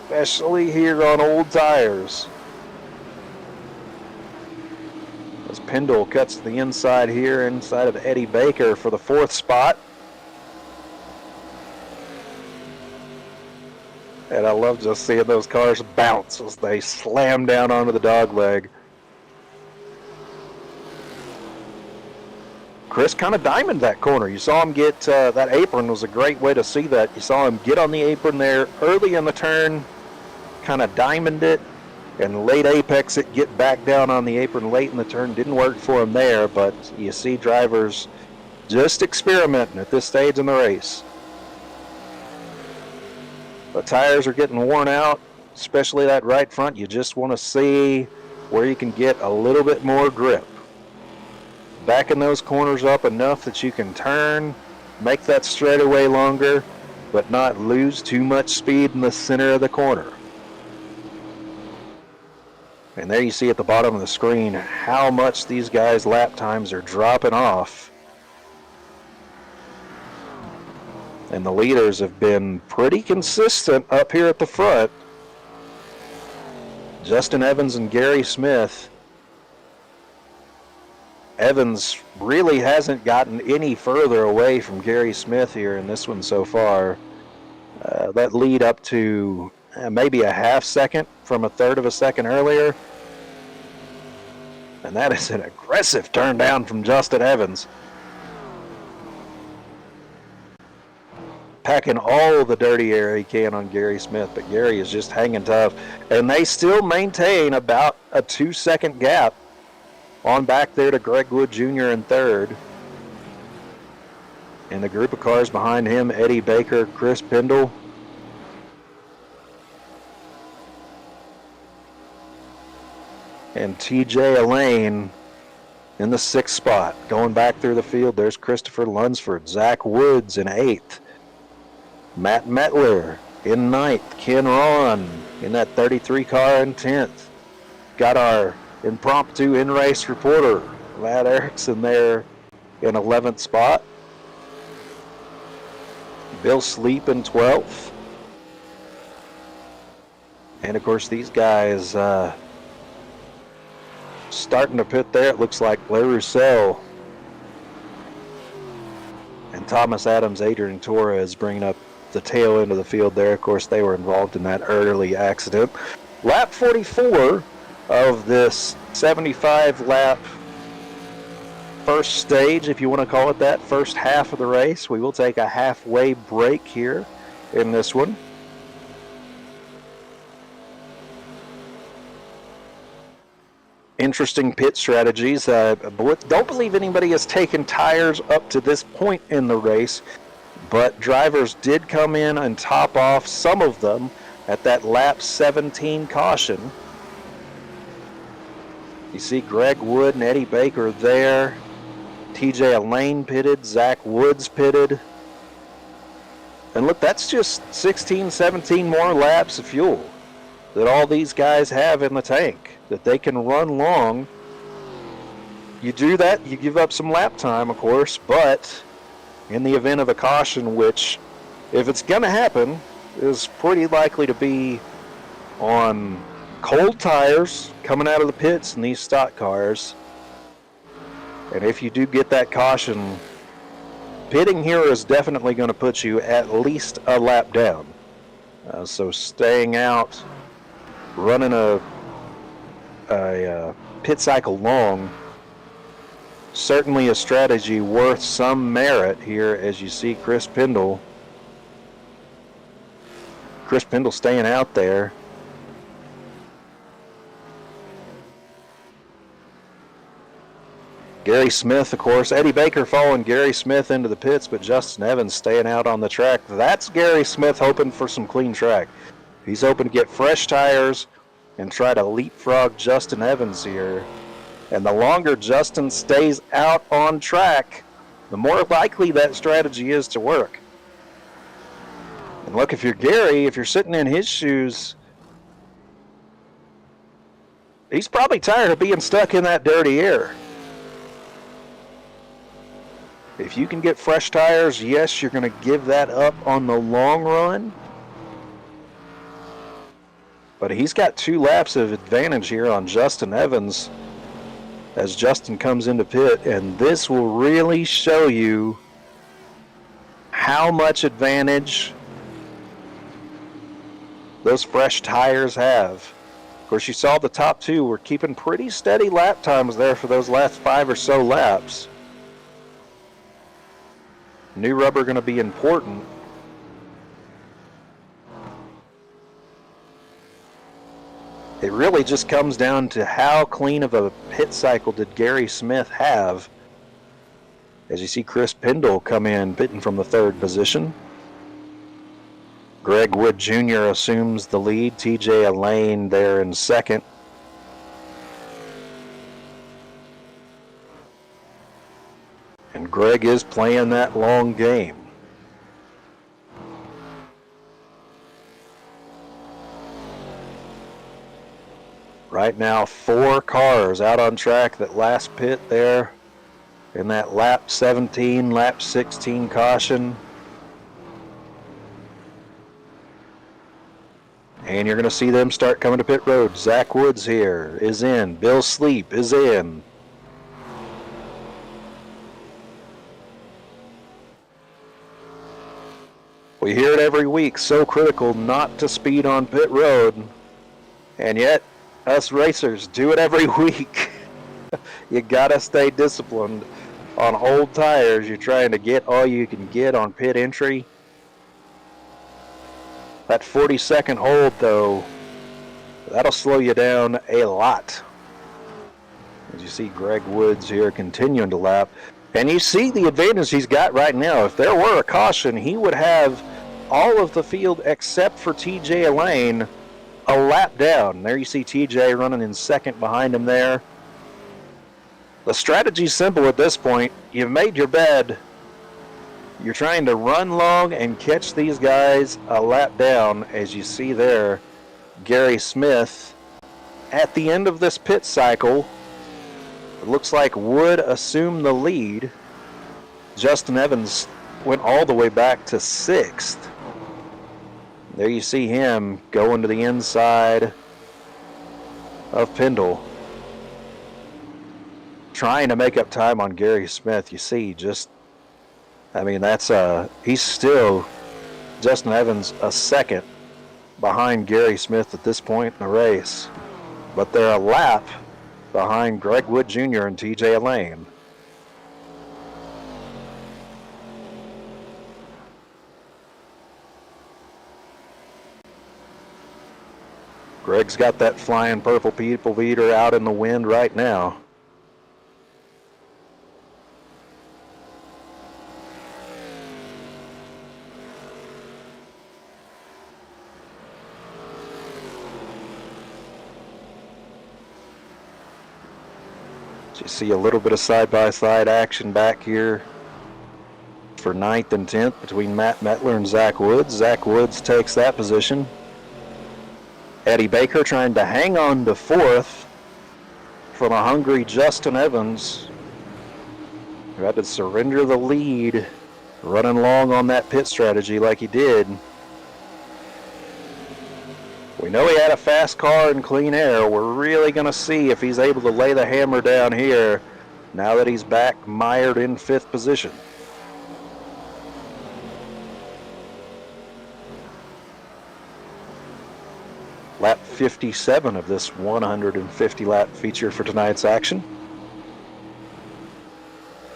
Especially here on old tires. As Pendle cuts to the inside here, inside of Eddie Baker for the 4th spot. And I love just seeing those cars bounce as they slam down onto the dogleg. Chris kind of diamonded that corner. You saw him get, that apron was a great way to see that. You saw him get on the apron there early in the turn, kind of diamond it, and late apex it, get back down on the apron late in the turn. Didn't work for him there, but you see drivers just experimenting at this stage in the race. The tires are getting worn out, especially that right front. You just want to see where you can get a little bit more grip. Backing those corners up enough that you can turn, make that straightaway longer, but not lose too much speed in the center of the corner. And there you see at the bottom of the screen how much these guys' lap times are dropping off. And the leaders have been pretty consistent up here at the front. Justin Evans and Gary Smith. Evans really hasn't gotten any further away from Gary Smith here in this one so far. That lead up to maybe a half second from a third of a second earlier. And that is an aggressive turn down from Justin Evans. Packing all the dirty air he can on Gary Smith, but Gary is just hanging tough. And they still maintain about a 2-second gap on back there to Greg Wood Jr. in third. And the group of cars behind him, Eddie Baker, Chris Pendle. And TJ Elaine in the 6th spot. Going back through the field, there's Christopher Lunsford, Zach Woods in 8th. Matt Metler in 9th. Ken Ron in that 33 car in 10th. Got our impromptu in-race reporter, Matt Erickson, there in 11th spot. Bill Sleep in 12th. And of course these guys starting to pit there. It looks like Blair Roussel and Thomas Adams, Adrian Torres bringing up the tail end of the field there. Of course, they were involved in that early accident. Lap 44 of this 75-lap first stage, if you want to call it that, first half of the race. We will take a halfway break here in this one. Interesting pit strategies. Don't believe anybody has taken tires up to this point in the race, but drivers did come in and top off some of them at that lap 17 caution. You see Greg Wood and Eddie Baker there. TJ Elaine pitted, Zach Woods pitted. And look, that's just 16, 17 more laps of fuel that all these guys have in the tank, that they can run long. You do that, you give up some lap time, of course, but in the event of a caution, which, if it's going to happen, is pretty likely to be on cold tires coming out of the pits in these stock cars. And if you do get that caution, pitting here is definitely going to put you at least a lap down. So staying out, running a pit cycle long, certainly a strategy worth some merit here, as you see Chris Pendle staying out there. Gary Smith, of course. Eddie Baker following Gary Smith into the pits, but Justin Evans staying out on the track. That's Gary Smith hoping for some clean track. He's hoping to get fresh tires and try to leapfrog Justin Evans here. And the longer Justin stays out on track, the more likely that strategy is to work. And look, if you're Gary, if you're sitting in his shoes, he's probably tired of being stuck in that dirty air. If you can get fresh tires, yes, you're going to give that up on the long run. But he's got 2 laps of advantage here on Justin Evans as Justin comes into pit, and this will really show you how much advantage those fresh tires have. Of course, you saw the top 2 were keeping pretty steady lap times there for those last 5 or so laps. New rubber going to be important. It really just comes down to how clean of a pit cycle did Gary Smith have. As you see Chris Pendle come in, pitting from the 3rd position. Greg Wood Jr. assumes the lead. TJ Elaine there in 2nd. And Greg is playing that long game. Right now, 4 cars out on track. That last pit there in that lap 17, lap 16 caution. And you're going to see them start coming to pit road. Zach Woods here is in. Bill Sleep is in. We hear it every week, so critical not to speed on pit road. And yet, us racers do it every week. You gotta stay disciplined on old tires. You're trying to get all you can get on pit entry. That 40-second hold, though, that'll slow you down a lot. As you see Greg Woods here continuing to lap. And you see the advantage he's got right now. If there were a caution, he would have all of the field except for TJ Elaine a lap down. There you see TJ running in 2nd behind him there. The strategy's simple at this point. You've made your bed. You're trying to run long and catch these guys a lap down. As you see there, Gary Smith at the end of this pit cycle. It looks like Wood assumed the lead. Justin Evans went all the way back to 6th. There you see him going to the inside of Pendle. Trying to make up time on Gary Smith. You see, he's still, Justin Evans, a 2nd behind Gary Smith at this point in the race. But they're a lap behind Greg Wood Jr. and TJ Elaine. Greg's got that flying purple people beater out in the wind right now. You see a little bit of side-by-side action back here for 9th and 10th between Matt Metler and Zach Woods. Zach Woods takes that position. Eddie Baker trying to hang on to 4th from a hungry Justin Evans, who had to surrender the lead, running long on that pit strategy like he did. We know he had a fast car and clean air. We're really going to see if he's able to lay the hammer down here now that he's back mired in 5th position. Lap 57 of this 150 lap feature for tonight's action.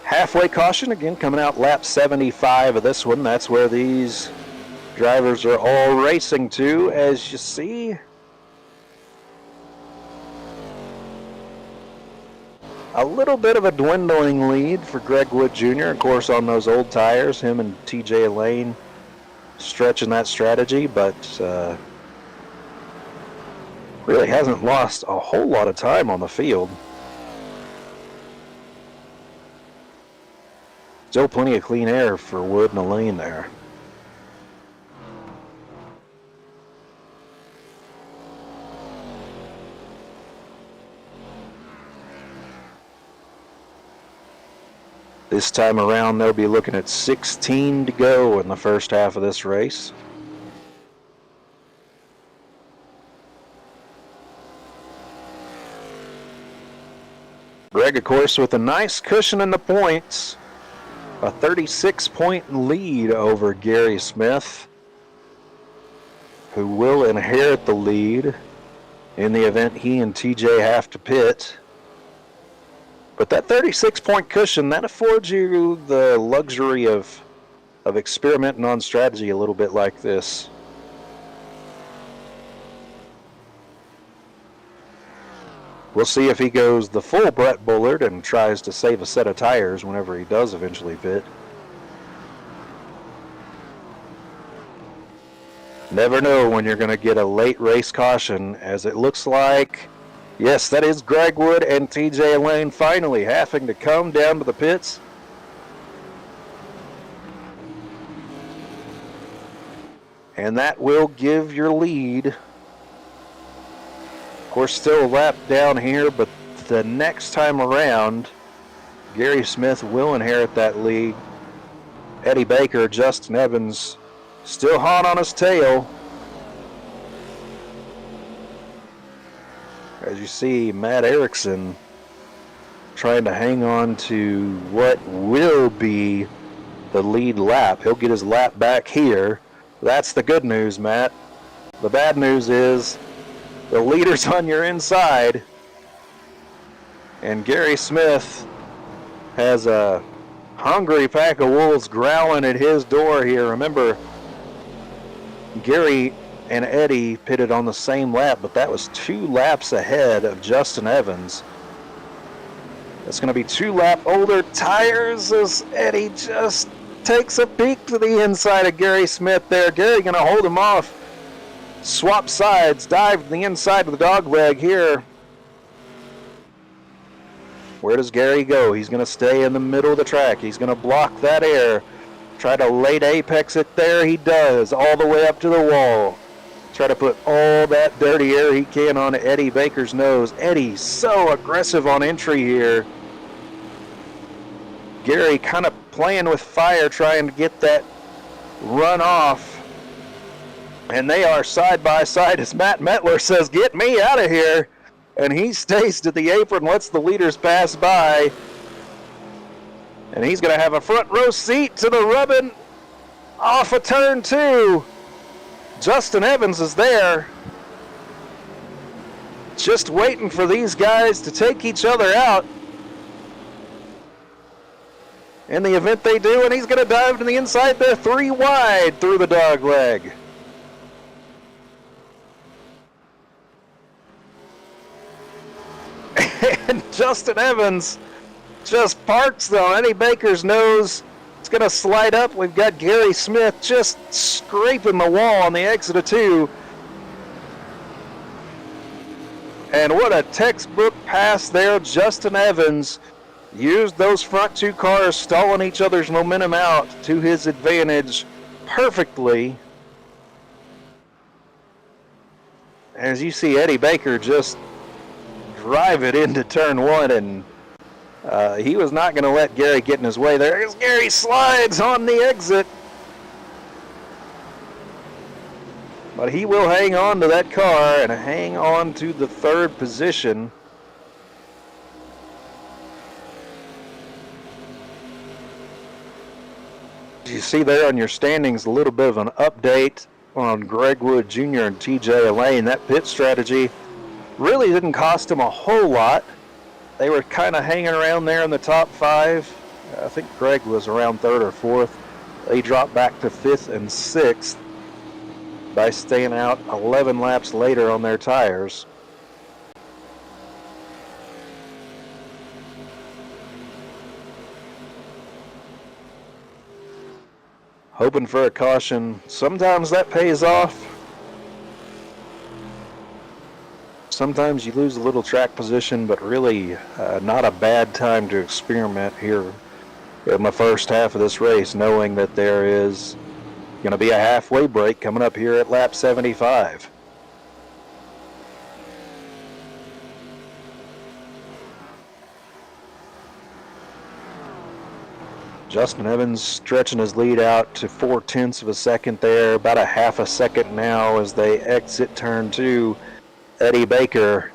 Halfway caution again coming out lap 75 of this one. That's where these drivers are all racing to, as you see. A little bit of a dwindling lead for Greg Wood Jr. Of course, on those old tires, him and TJ Lane stretching that strategy, but really hasn't lost a whole lot of time on the field. Still plenty of clean air for Wood and Lane there. This time around, they'll be looking at 16 to go in the first half of this race. Greg, of course, with a nice cushion in the points. A 36-point lead over Gary Smith, who will inherit the lead in the event he and TJ have to pit. But that 36-point cushion, that affords you the luxury of experimenting on strategy a little bit like this. We'll see if he goes the full Brett Bullard and tries to save a set of tires whenever he does eventually pit. Never know when you're going to get a late race caution, as it looks like, yes, that is Greg Wood and TJ Lane finally having to come down to the pits. And that will give your lead. Of course, still a lap down here, but the next time around, Gary Smith will inherit that lead. Eddie Baker, Justin Evans, still hot on his tail. As you see, Matt Erickson trying to hang on to what will be the lead lap. He'll get his lap back here. That's the good news, Matt. The bad news is the leader's on your inside, and Gary Smith has a hungry pack of wolves growling at his door here. Remember, Gary and Eddie pitted on the same lap, but that was 2 laps ahead of Justin Evans. It's going to be 2 lap older tires as Eddie just takes a peek to the inside of Gary Smith there. Gary going to hold him off. Swap sides, dive to the inside of the dog leg here. Where does Gary go? He's going to stay in the middle of the track. He's going to block that air. Try to late apex it there. He does, all the way up to the wall. Try to put all that dirty air he can on Eddie Baker's nose. Eddie so aggressive on entry here. Gary kind of playing with fire, trying to get that run off. And they are side by side as Matt Metler says, "Get me out of here." And he stays to the apron, lets the leaders pass by. And he's going to have a front row seat to the rubbing off of turn 2. Justin Evans is there, just waiting for these guys to take each other out. In the event they do, and he's going to dive to the inside there, 3 wide through the dog leg. And Justin Evans just parks on Eddie Baker's nose. It's going to slide up. We've got Gary Smith just scraping the wall on the exit of 2. And what a textbook pass there. Justin Evans used those front 2 cars stalling each other's momentum out to his advantage perfectly. As you see Eddie Baker just drive it into turn 1, and he was not going to let Gary get in his way there. As Gary slides on the exit. But he will hang on to that car and hang on to the 3rd position. You see there on your standings a little bit of an update on Greg Wood Jr. and TJ Lane. That pit strategy really didn't cost him a whole lot. They were kind of hanging around there in the top 5. I think Greg was around 3rd or 4th. They dropped back to 5th and 6th by staying out 11 laps later on their tires. hoping for a caution. Sometimes that pays off. Sometimes you lose a little track position, but really not a bad time to experiment here in the first half of this race, knowing that there is going to be a halfway break coming up here at lap 75. Justin Evans stretching his lead out to 0.4 of a second there, about a half a second now as they exit turn 2. Eddie Baker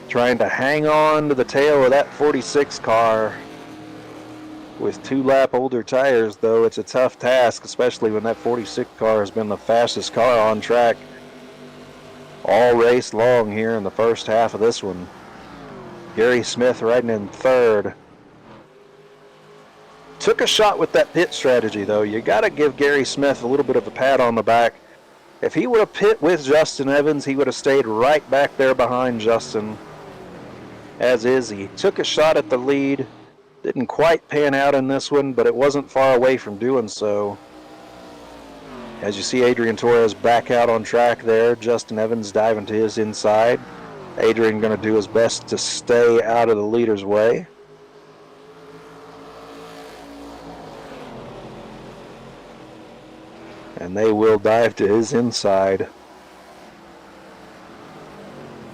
trying to hang on to the tail of that 46 car with 2 lap older tires, though it's a tough task, especially when that 46 car has been the fastest car on track all race long here in the first half of this one. Gary Smith riding in third. Took a shot with that pit strategy, though. You got to give Gary Smith a little bit of a pat on the back. If he would have pit with Justin Evans, he would have stayed right back there behind Justin. As is, he took a shot at the lead. Didn't quite pan out in this one, but it wasn't far away from doing so. As you see Adrian Torres back out on track there, Justin Evans diving to his inside. Adrian going to do his best to stay out of the leader's way. And they will dive to his inside.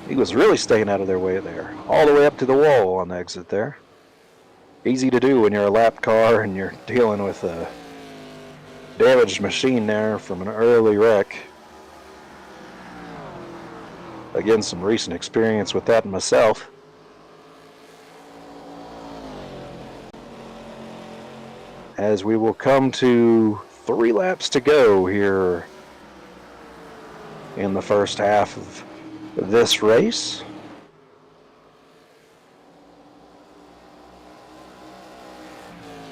He was really staying out of their way there, all the way up to the wall on the exit there. Easy to do when you're a lap car and you're dealing with a damaged machine there from an early wreck. Again, some recent experience with that myself. As we will come to 3 laps to go here in the first half of this race.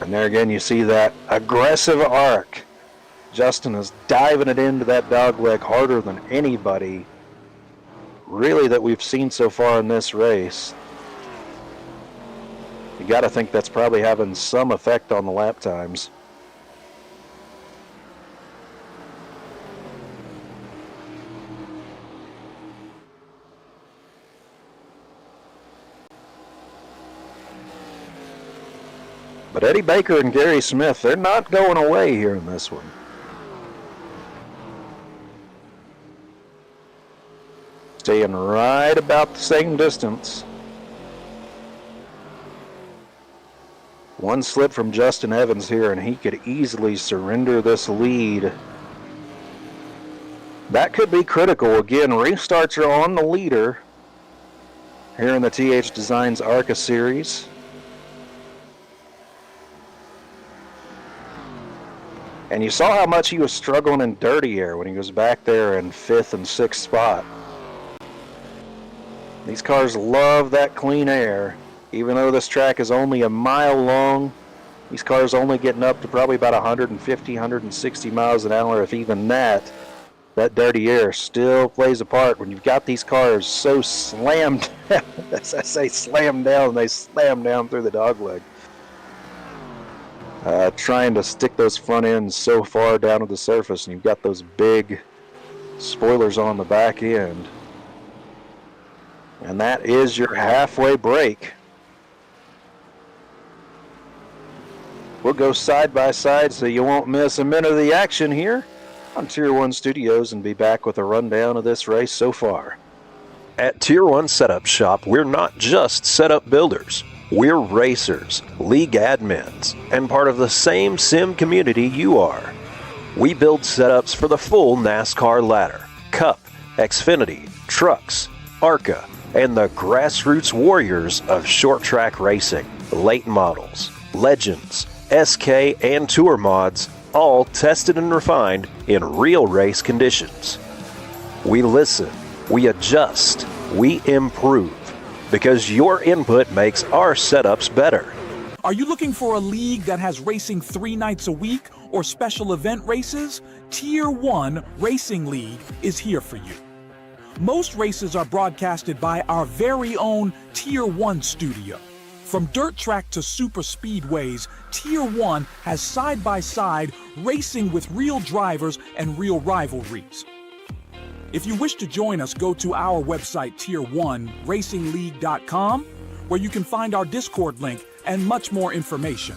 And there again you see that aggressive arc. Justin is diving it into that dogleg harder than anybody really that we've seen so far in this race. You got to think that's probably having some effect on the lap times. But Eddie Baker and Gary Smith, they're not going away here in this one. Staying right about the same distance. One slip from Justin Evans here, and he could easily surrender this lead. That could be critical. Again, restarts are on the leader here in the THDesigns Arca series. And you saw how much he was struggling in dirty air when he was back there in 5th and 6th spot. These cars love that clean air. Even though this track is only a mile long, these cars only getting up to probably about 150, 160 miles an hour, if even that. That dirty air still plays a part when you've got these cars so slammed down. As I say slammed down, they slam down through the dogleg. Trying to stick those front ends so far down to the surface, and you've got those big spoilers on the back end. And that is your halfway break. We'll go side by side so you won't miss a minute of the action here on Tier 1 Studios and be back with a rundown of this race so far. At Tier 1 Setup Shop, we're not just setup builders. We're racers, league admins, and part of the same sim community you are. We build setups for the full NASCAR ladder, Cup, Xfinity, Trucks, Arca, and the grassroots warriors of short track racing, late models, legends, SK, and tour mods, all tested and refined in real race conditions. We listen, we adjust, we improve, because your input makes our setups better. Are you looking for a league that has racing 3 nights a week or special event races? Tier 1 Racing League is here for you. Most races are broadcasted by our very own Tier 1 studio. From dirt track to super speedways, Tier 1 has side-by-side racing with real drivers and real rivalries. If you wish to join us, go to our website, tier1racingleague.com, where you can find our Discord link and much more information.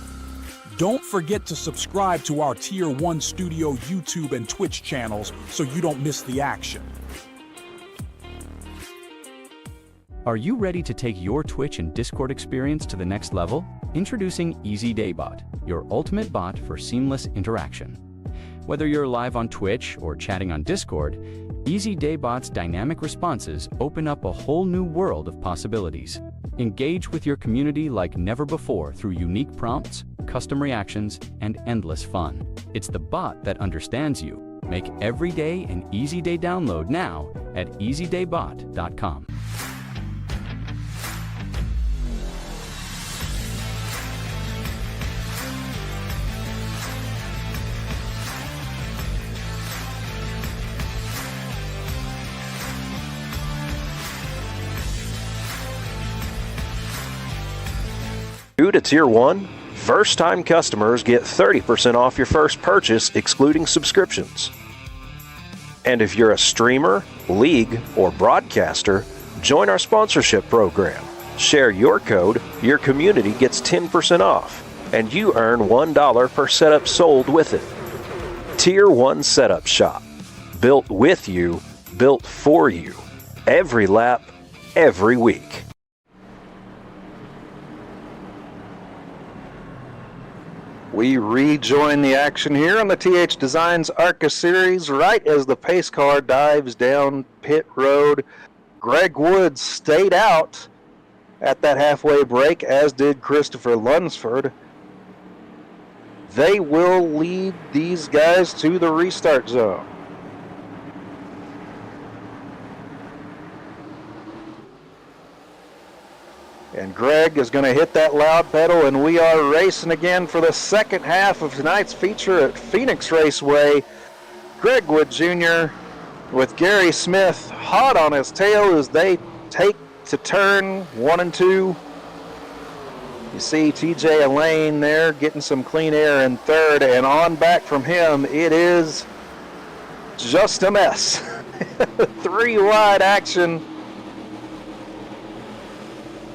Don't forget to subscribe to our Tier 1 Studio YouTube and Twitch channels so you don't miss the action. Are you ready to take your Twitch and Discord experience to the next level? Introducing EasyDayBot, your ultimate bot for seamless interaction. Whether you're live on Twitch or chatting on Discord, EasyDayBot's dynamic responses open up a whole new world of possibilities. Engage with your community like never before through unique prompts, custom reactions, and endless fun. It's the bot that understands you. Make every day an easy day download now at easydaybot.com. New to Tier 1, first-time customers get 30% off your first purchase, excluding subscriptions. And if you're a streamer, league, or broadcaster, join our sponsorship program. Share your code, your community gets 10% off, and you earn $1 per setup sold with it. Tier 1 Setup Shop. Built with you, built for you. Every lap, every week. We rejoin the action here on the THDesigns Arca series right as the pace car dives down pit road. Greg Woods stayed out at that halfway break, as did Christopher Lunsford. They will lead these guys to the restart zone. And Greg is going to hit that loud pedal, and we are racing again for the second half of tonight's feature at Phoenix Raceway. Greg Wood Jr. with Gary Smith hot on his tail as they take to turn 1 and 2. You see TJ Elaine there getting some clean air in third, and on back from him it is just a mess. 3 wide action.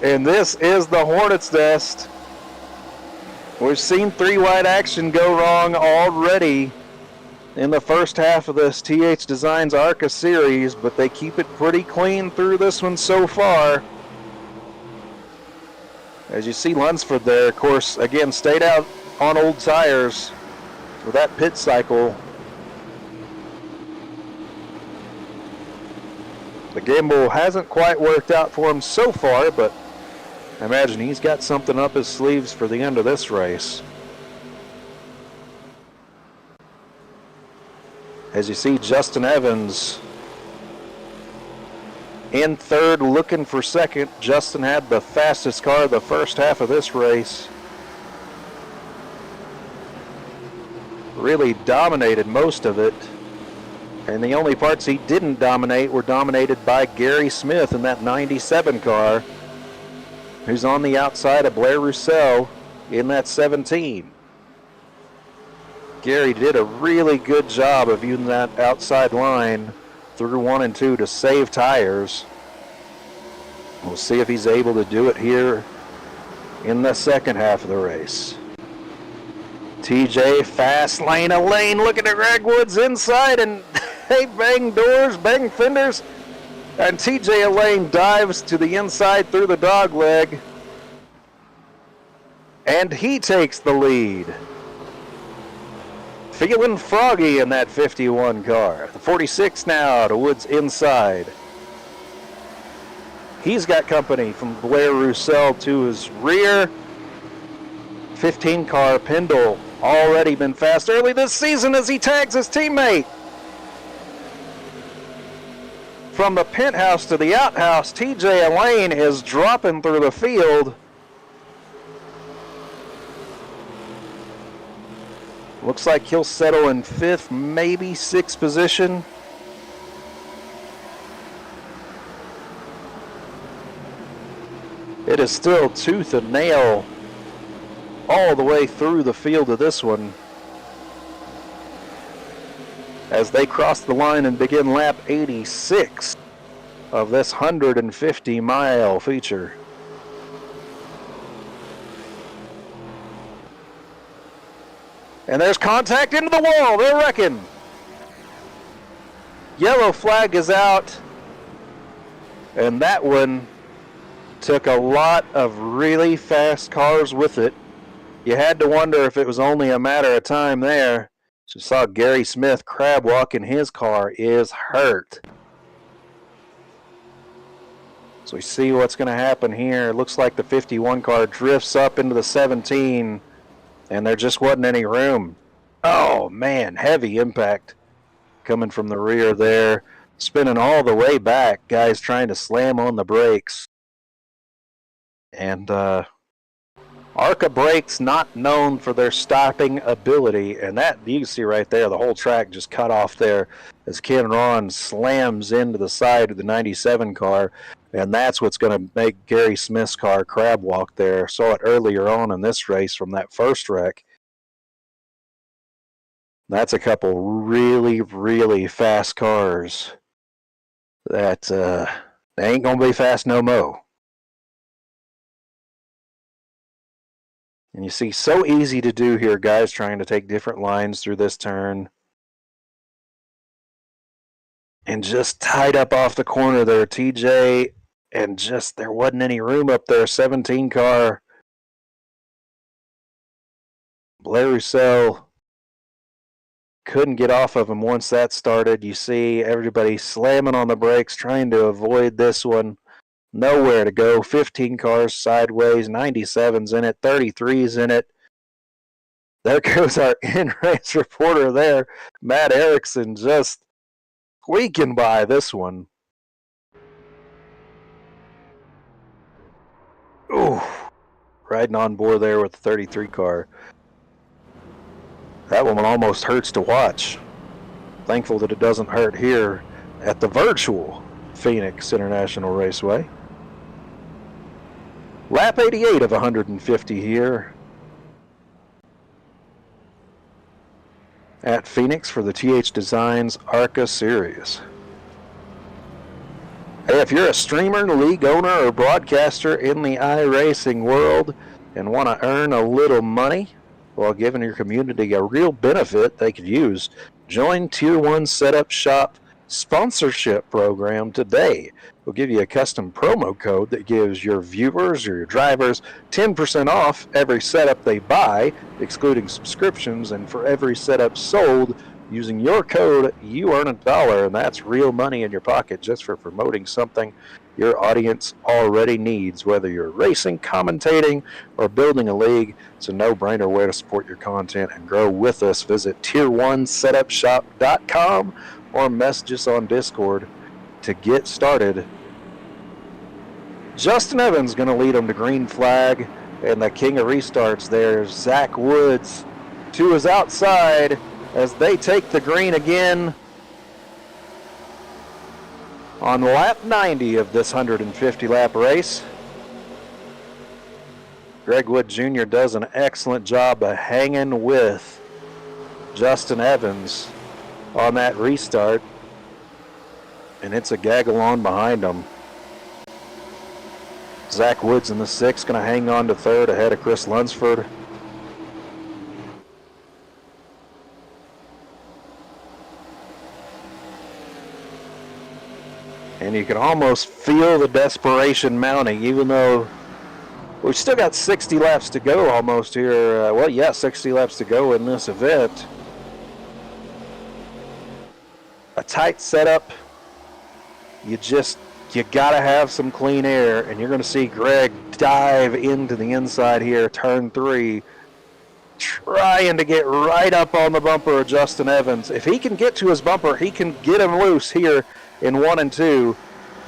And this is the Hornet's Nest. We've seen 3 wide action go wrong already in the first half of this THDesigns Arca series, but they keep it pretty clean through this one so far. As you see Lunsford there, of course, again, stayed out on old tires for that pit cycle. The gimbal hasn't quite worked out for him so far, but I imagine he's got something up his sleeves for the end of this race. As you see Justin Evans in third, looking for second. Justin had the fastest car the first half of this race. Really dominated most of it. And the only parts he didn't dominate were dominated by Gary Smith in that 97 car, who's on the outside of Blair Roussel in that 17. Gary did a really good job of using that outside line through 1 and 2 to save tires. We'll see if he's able to do it here in the second half of the race. TJ fast lane, a lane, looking at Greg Woods inside, and they bang doors, bang fenders. And TJ Elaine dives to the inside through the dog leg. And he takes the lead. Feeling froggy in that 51 car. The 46 now to Woods inside. He's got company from Blair Roussel to his rear. 15 car Pendle already been fast early this season as he tags his teammate. From the penthouse to the outhouse, TJ Elaine is dropping through the field. Looks like he'll settle in 5th, maybe 6th position. It is still tooth and nail all the way through the field of this one as they cross the line and begin lap 86 of this 150-mile feature. And there's contact into the wall. They're wrecking. Yellow flag is out. And that one took a lot of really fast cars with it. You had to wonder if it was only a matter of time there. Just saw Gary Smith crab walking. His car is hurt. So we see what's going to happen here. It looks like the 51 car drifts up into the 17. And there just wasn't any room. Oh, man, heavy impact coming from the rear there. Spinning all the way back. Guys trying to slam on the brakes. And Arca brakes not known for their stopping ability. And that, you can see right there, the whole track just cut off there as Ken Ron slams into the side of the 97 car. And that's what's going to make Gary Smith's car crab walk there. Saw it earlier on in this race from that first wreck. That's a couple really, really fast cars that they ain't going to be fast no mo. And you see, so easy to do here, guys trying to take different lines through this turn. And just tied up off the corner there, TJ. And just, there wasn't any room up there. 17 car. Blair Roussel couldn't get off of him once that started. You see everybody slamming on the brakes, trying to avoid this one. Nowhere to go. 15 cars sideways. 97's in it. 33's in it. There goes our in-race reporter there. Matt Erickson just squeaking by this one. Ooh, riding on board there with the 33 car. That one almost hurts to watch. Thankful that it doesn't hurt here at the virtual Phoenix International Raceway. Lap 88 of 150 here at Phoenix for the THDesigns Arca Series. Hey, if you're a streamer, league owner, or broadcaster in the iRacing world and want to earn a little money while giving your community a real benefit they could use, join Tier 1 Setup Shop sponsorship program today. We'll give you a custom promo code that gives your viewers or your drivers 10% off every setup they buy, excluding subscriptions, and for every setup sold, using your code, you earn $1, and that's real money in your pocket just for promoting something your audience already needs. Whether you're racing, commentating, or building a league, it's a no-brainer way to support your content and grow with us. Visit tier1setupshop.com or message us on Discord to get started. Justin Evans going to lead them to green flag, and the king of restarts there, Zach Woods, to his outside as they take the green again on lap 90 of this 150-lap race. Greg Wood Jr. does an excellent job of hanging with Justin Evans on that restart, and it's a gaggle on behind him. Zach Woods in the 6th, going to hang on to 3rd ahead of Chris Lunsford. And you can almost feel the desperation mounting, even though we've still got 60 laps to go almost here. 60 laps to go in this event. A tight setup. You gotta have some clean air, and you're gonna see Greg dive into the inside here, turn 3, trying to get right up on the bumper of Justin Evans. If he can get to his bumper, he can get him loose here in 1 and 2,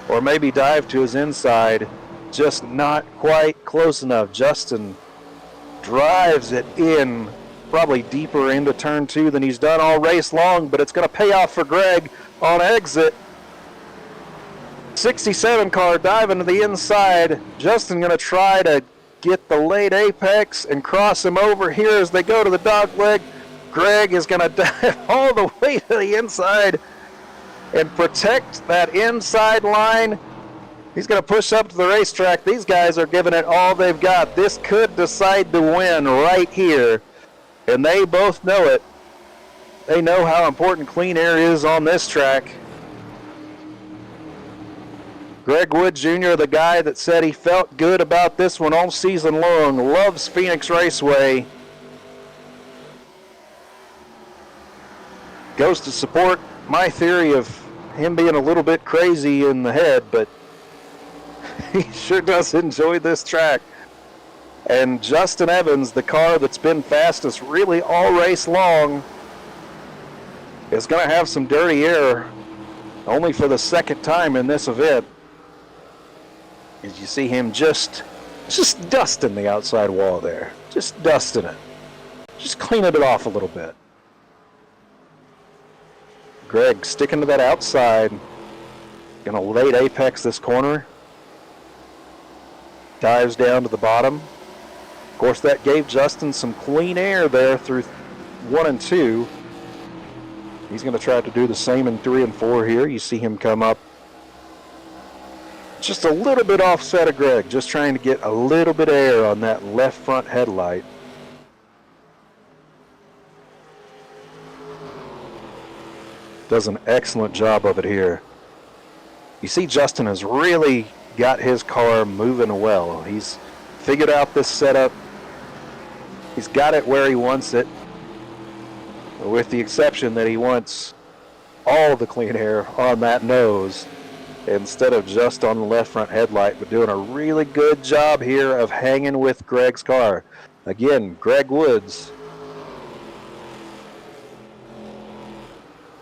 or maybe dive to his inside. Just not quite close enough. Justin drives it in, probably deeper into turn 2 than he's done all race long, but it's going to pay off for Greg on exit. 67 car diving to the inside. Justin going to try to get the late apex and cross him over here as they go to the dog leg. Greg is going to dive all the way to the inside and protect that inside line. He's going to push up to the racetrack. These guys are giving it all they've got. This could decide the win right here, and they both know it. They know how important clean air is on this track. Greg Wood Jr., the guy that said he felt good about this one all season long, loves Phoenix Raceway, goes to support my theory of him being a little bit crazy in the head, but he sure does enjoy this track. And Justin Evans, the car that's been fastest really all race long, is going to have some dirty air only for the second time in this event. As you see him just dusting the outside wall there. Just dusting it. Just cleaning it off a little bit. Greg sticking to that outside. Going to late apex this corner. Dives down to the bottom. Of course, that gave Justin some clean air there through 1 and 2. He's going to try to do the same in 3 and 4 here. You see him come up just a little bit offset of Greg, just trying to get a little bit of air on that left front headlight. Does an excellent job of it here. You see Justin has really got his car moving well. He's figured out this setup. He's got it where he wants it, with the exception that he wants all the clean air on that nose instead of just on the left front headlight, but doing a really good job here of hanging with Greg's car. Again, Greg Woods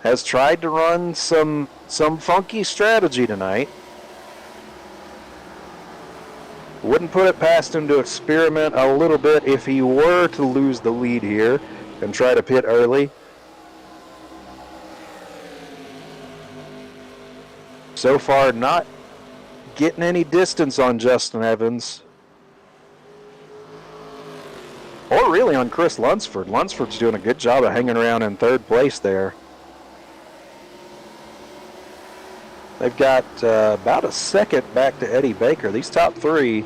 has tried to run some funky strategy tonight. Wouldn't put it past him to experiment a little bit if he were to lose the lead here and try to pit early. So far, not getting any distance on Justin Evans. Or really on Chris Lunsford. Lunsford's doing a good job of hanging around in 3rd place there. They've got about a second back to Eddie Baker. These top 3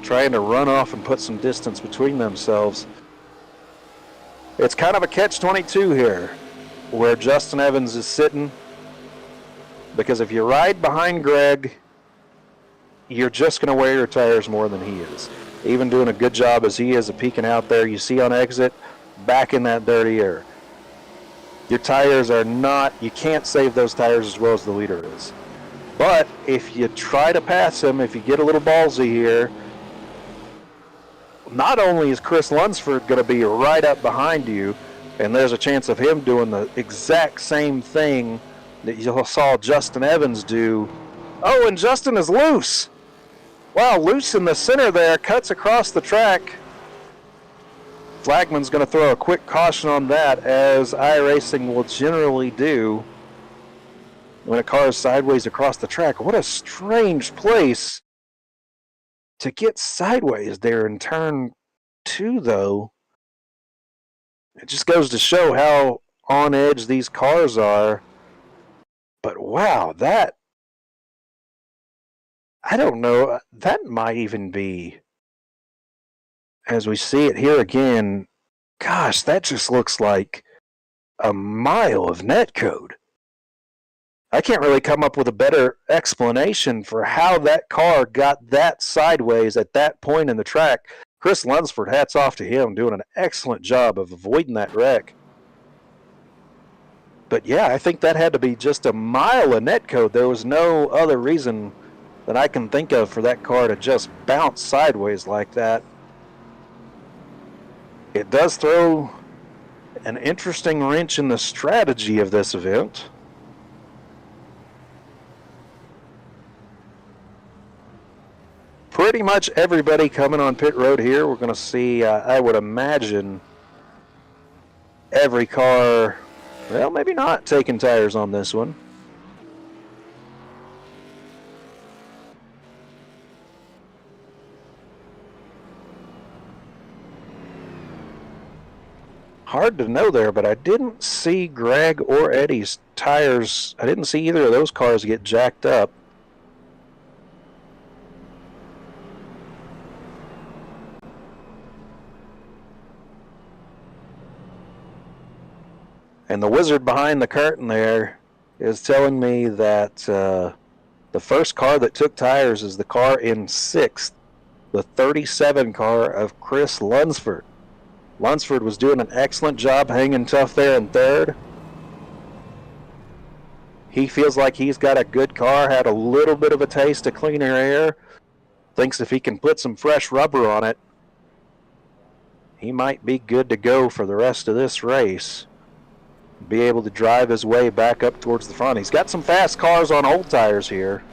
trying to run off and put some distance between themselves. It's kind of a catch-22 here, where Justin Evans is sitting. Because if you ride behind Greg, you're just going to wear your tires more than he is. Even doing a good job as he is of peeking out there, you see on exit, back in that dirty air. Your tires are not, you can't save those tires as well as the leader is. But if you try to pass him, if you get a little ballsy here, not only is Chris Lunsford going to be right up behind you, and there's a chance of him doing the exact same thing that you saw Justin Evans do. Oh, and Justin is loose. Wow, loose in the center there, cuts across the track. Flagman's going to throw a quick caution on that, as iRacing will generally do when a car is sideways across the track. What a strange place to get sideways there in turn 2, though. It just goes to show how on edge these cars are. But wow, that, I don't know, that might even be, as we see it here again, gosh, that just looks like a mile of netcode. I can't really come up with a better explanation for how that car got that sideways at that point in the track. Chris Lunsford, hats off to him, doing an excellent job of avoiding that wreck. But yeah, I think that had to be just a mile of netcode. There was no other reason that I can think of for that car to just bounce sideways like that. It does throw an interesting wrench in the strategy of this event. Pretty much everybody coming on pit road here. We're going to see, I would imagine, every car, well, maybe not taking tires on this one. Hard to know there, but I didn't see Greg or Eddie's tires. I didn't see either of those cars get jacked up. And the wizard behind the curtain there is telling me that the first car that took tires is the car in 6th, the 37 car of Chris Lunsford. Lunsford was doing an excellent job hanging tough there in 3rd. He feels like he's got a good car, had a little bit of a taste of cleaner air. Thinks if he can put some fresh rubber on it, he might be good to go for the rest of this race. Be able to drive his way back up towards the front. He's got some fast cars on old tires here.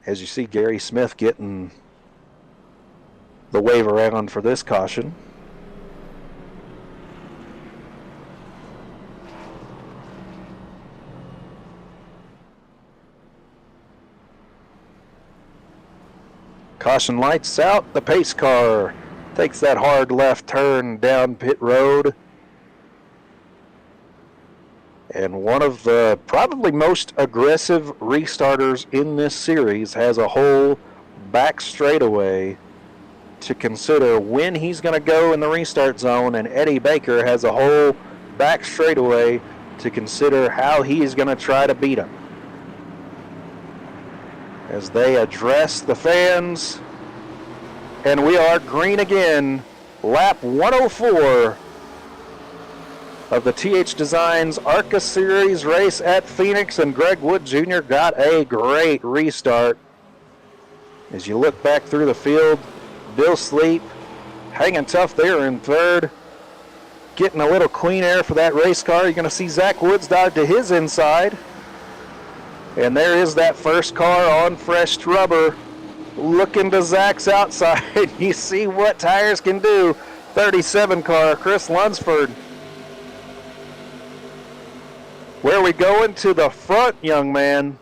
As you see Gary Smith getting the wave around for this caution. Caution lights out. The pace car takes that hard left turn down pit road. And one of the probably most aggressive restarters in this series has a whole back straightaway to consider when he's going to go in the restart zone, and Eddie Baker has a whole back straightaway to consider how he's going to try to beat him. As they address the fans, and we are green again, lap 104 of the THDesigns Arca Series race at Phoenix, and Greg Wood Jr. got a great restart. As you look back through the field, Bill Sleep hanging tough there in 3rd, getting a little clean air for that race car. You're going to see Zach Woods dive to his inside. And there is that first car on fresh rubber, looking to Zach's outside. You see what tires can do. 37 car, Chris Lunsford. Where are we going? To the front, young man.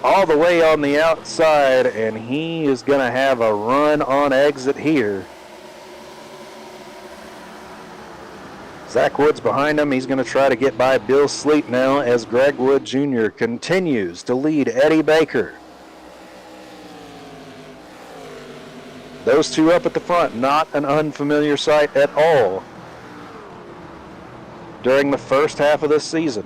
All the way on the outside, and he is going to have a run on exit here. Zach Woods behind him. He's going to try to get by Bill Sleep now as Greg Wood Jr. continues to lead Eddie Baker. Those two up at the front, not an unfamiliar sight at all during the first half of this season.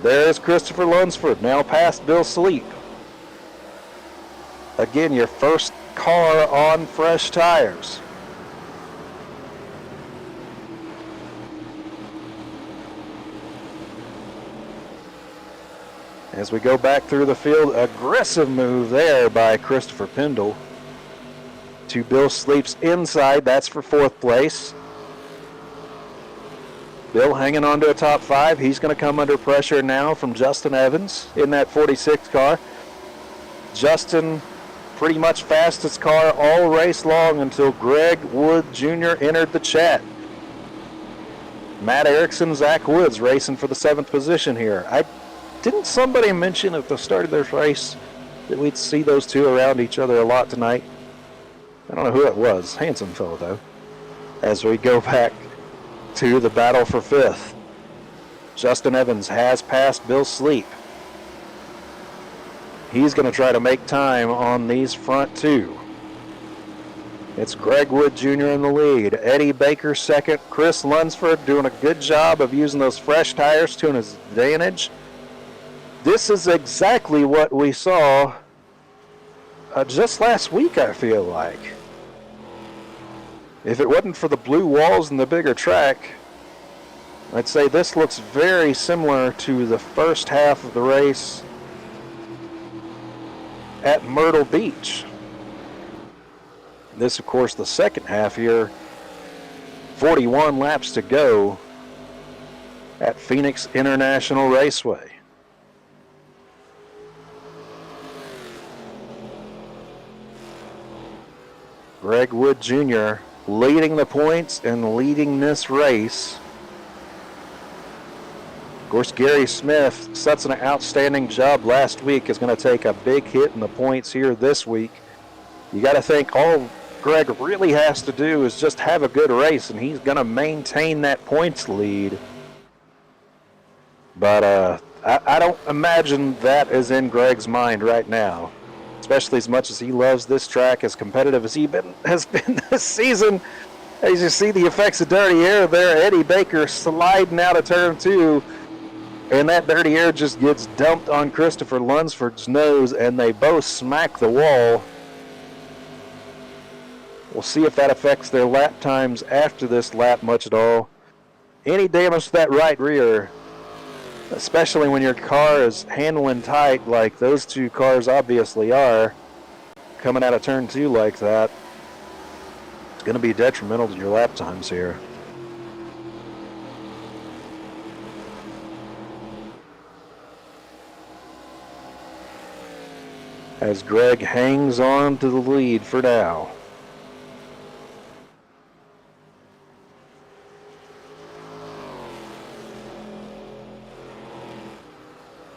There's Christopher Lunsford, now past Bill Sleep. Again, your first car on fresh tires. As we go back through the field, aggressive move there by Christopher Pendle to Bill Sleep's inside. That's for 4th place. Bill hanging on to a top 5. He's going to come under pressure now from Justin Evans in that 46 car. Justin pretty much fastest car all race long until Greg Wood Jr. entered the chat. Matt Erickson, Zach Woods racing for the 7th position here. Didn't somebody mention at the start of this race that we'd see those two around each other a lot tonight? I don't know who it was. Handsome fellow, though. As we go back to the battle for 5th. Justin Evans has passed Bill Sleep. He's going to try to make time on these front two. It's Greg Wood Jr. in the lead. Eddie Baker 2nd. Chris Lunsford doing a good job of using those fresh tires to his advantage. This is exactly what we saw just last week, I feel like. If it wasn't for the blue walls and the bigger track, I'd say this looks very similar to the first half of the race at Myrtle Beach. This, of course, the second half here. 41 laps to go at Phoenix International Raceway. Greg Wood Jr. leading the points and leading this race. course, Gary Smith, such an outstanding job last week, is going to take a big hit in the points here this week. You got to think all Greg really has to do is just have a good race, and he's going to maintain that points lead. But I don't imagine that is in Greg's mind right now, especially as much as he loves this track, as competitive as he has been this season. As you see the effects of dirty air there, Eddie Baker sliding out of turn 2, and that dirty air just gets dumped on Christopher Lunsford's nose, and they both smack the wall. We'll see if that affects their lap times after this lap much at all. Any damage to that right rear, especially when your car is handling tight like those two cars obviously are, coming out of turn 2 like that, it's going to be detrimental to your lap times here. As Greg hangs on to the lead for now.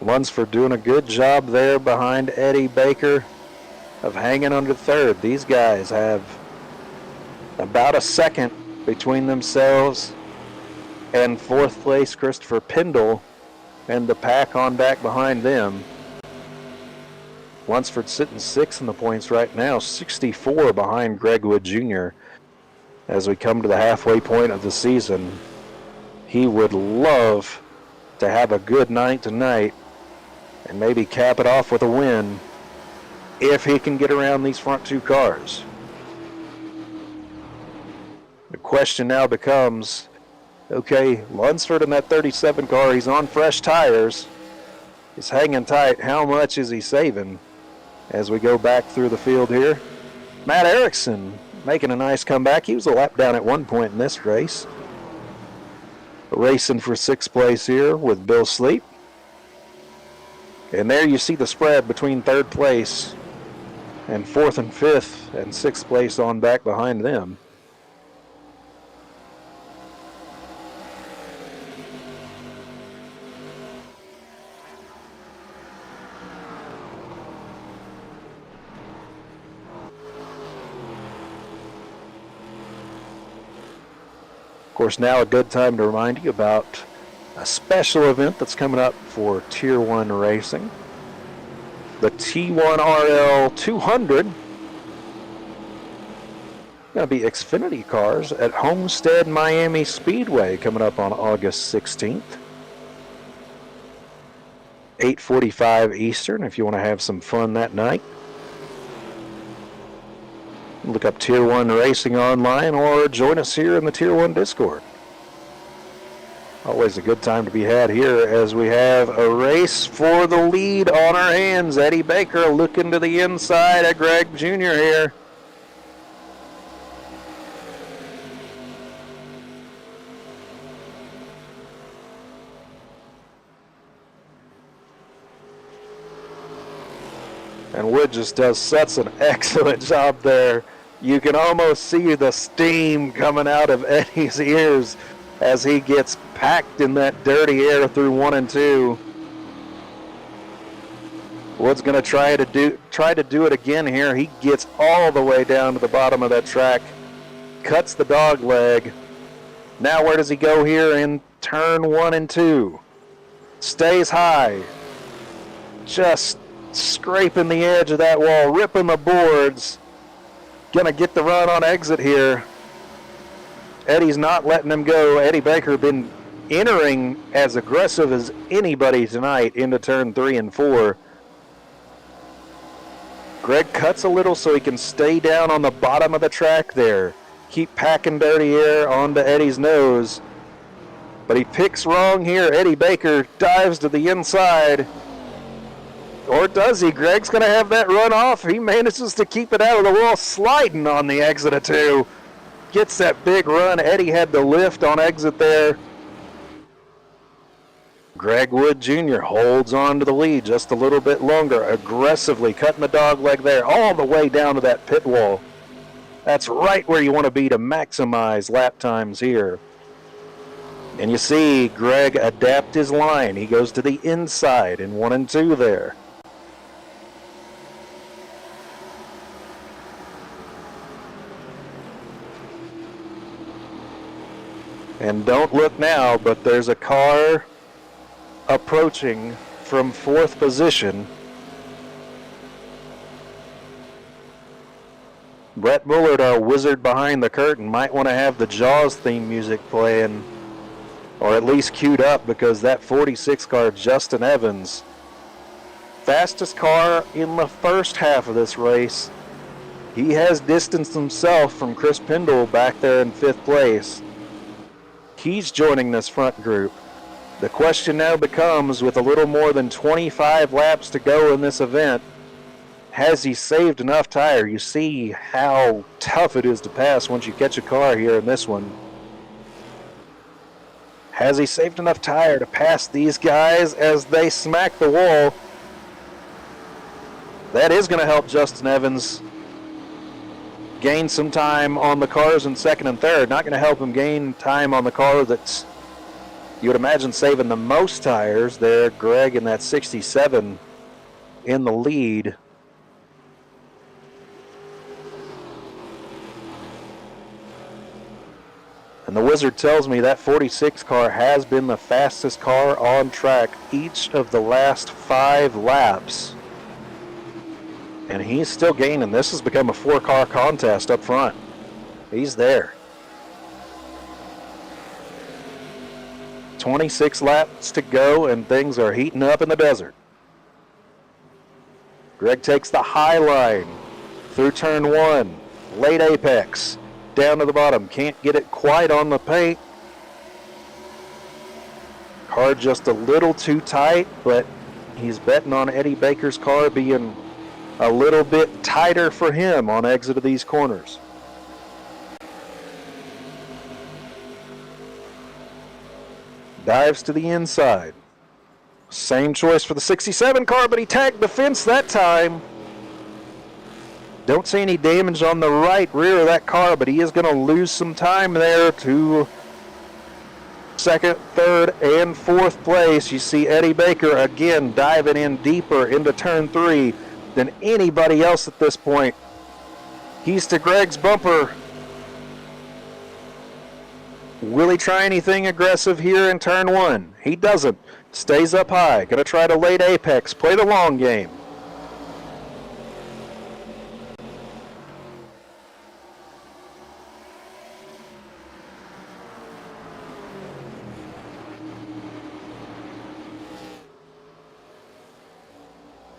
Lunsford doing a good job there behind Eddie Baker of hanging under third. These guys have about a second between themselves and fourth place Christopher Pendle and the pack on back behind them. Lunsford sitting 6th in the points right now, 64 behind Greg Wood Jr. As we come to the halfway point of the season, he would love to have a good night tonight and maybe cap it off with a win if he can get around these front two cars. The question now becomes, okay, Lunsford in that 37 car, he's on fresh tires, he's hanging tight. How much is he saving as we go back through the field here? Matt Erickson making a nice comeback. He was a lap down at one point in this race. Racing for 6th place here with Bill Sleep. And there you see the spread between 3rd place and 4th and 5th and 6th place on back behind them. Of course, now a good time to remind you about a special event that's coming up for Tier 1 racing. The T1RL 200. Going to be Xfinity cars at Homestead Miami Speedway coming up on August 16th. 8:45 Eastern if you want to have some fun that night. Look up Tier 1 Racing online or join us here in the Tier 1 Discord. Always a good time to be had here as we have a race for the lead on our hands. Eddie Baker looking to the inside of Greg Jr. here. And Wood just does such an excellent job there. You can almost see the steam coming out of Eddie's ears as he gets packed in that dirty air through 1 and 2. Wood's going to try to do it again here. He gets all the way down to the bottom of that track, cuts the dog leg. Now where does he go here in turn 1 and 2? Stays high. Just scraping the edge of that wall, ripping the boards. Gonna get the run on exit here. Eddie's not letting him go. Eddie Baker been entering as aggressive as anybody tonight into turn 3 and 4. Greg cuts a little so he can stay down on the bottom of the track there. Keep packing dirty air onto Eddie's nose. But he picks wrong here. Eddie Baker dives to the inside. Or does he? Greg's going to have that run off. He manages to keep it out of the wall, sliding on the exit of 2. Gets that big run. Eddie had the lift on exit there. Greg Wood Jr. holds on to the lead just a little bit longer, aggressively cutting the dog leg there all the way down to that pit wall. That's right where you want to be to maximize lap times here. And you see Greg adapt his line. He goes to the inside in 1 and 2 there. And don't look now, but there's a car approaching from 4th position. Brett Bullard, our wizard behind the curtain, might want to have the Jaws theme music playing, or at least queued up, because that 46 car, Justin Evans, fastest car in the first half of this race. He has distanced himself from Chris Pendle back there in 5th place. He's joining this front group. The question now becomes, with a little more than 25 laps to go in this event, has he saved enough tire? You see how tough it is to pass once you catch a car here in this one. Has he saved enough tire to pass these guys as they smack the wall? That is going to help Justin Evans gain some time on the cars in 2nd and 3rd. Not going to help him gain time on the car that's, you would imagine, saving the most tires there. Greg in that 67 in the lead. And the wizard tells me that 46 car has been the fastest car on track each of the last 5 laps. And he's still gaining. This has become a 4-car contest up front. He's there. 26 laps to go, and things are heating up in the desert. Greg takes the high line through turn 1. Late apex. Down to the bottom. Can't get it quite on the paint. Car just a little too tight, but he's betting on Eddie Baker's car being a little bit tighter for him on exit of these corners. Dives to the inside. Same choice for the 67 car, but he tagged the fence that time. Don't see any damage on the right rear of that car, but he is going to lose some time there to 2nd, 3rd, and 4th place. You see Eddie Baker again diving in deeper into turn 3 than anybody else at this point. He's to Greg's bumper. Will he try anything aggressive here in turn 1? He doesn't. Stays up high. Going to try to late apex. Play the long game.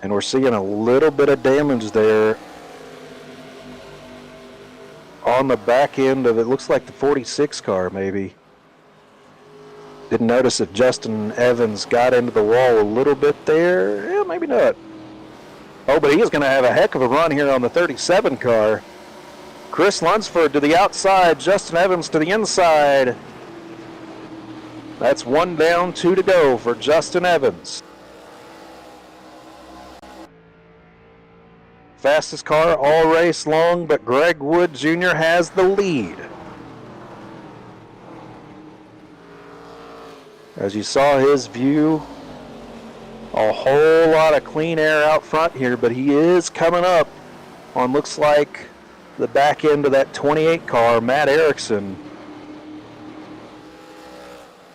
And we're seeing a little bit of damage there on the back end of it. Looks like the 46 car maybe. Didn't notice if Justin Evans got into the wall a little bit there. Yeah, maybe not. Oh, but he is going to have a heck of a run here on the 37 car. Chris Lunsford to the outside. Justin Evans to the inside. That's 1 down, 2 to go for Justin Evans. Fastest car all race long, but Greg Wood Jr. has the lead. As you saw his view, a whole lot of clean air out front here, but he is coming up on, looks like, the back end of that 28 car, Matt Erickson.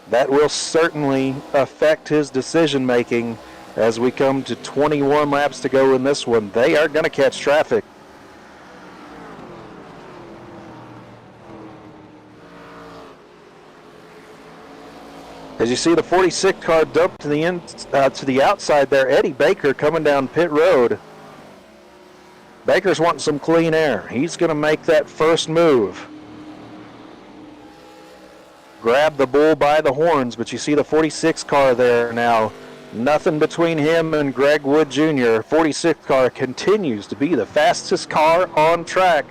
That will certainly affect his decision making as we come to 21 laps to go in this one. They are going to catch traffic. As you see the 46 car dumped to the outside there, Eddie Baker coming down pit road. Baker's wanting some clean air. He's going to make that first move. Grab the bull by the horns, but you see the 46 car there now. Nothing between him and Greg Wood Jr. 46 car continues to be the fastest car on track.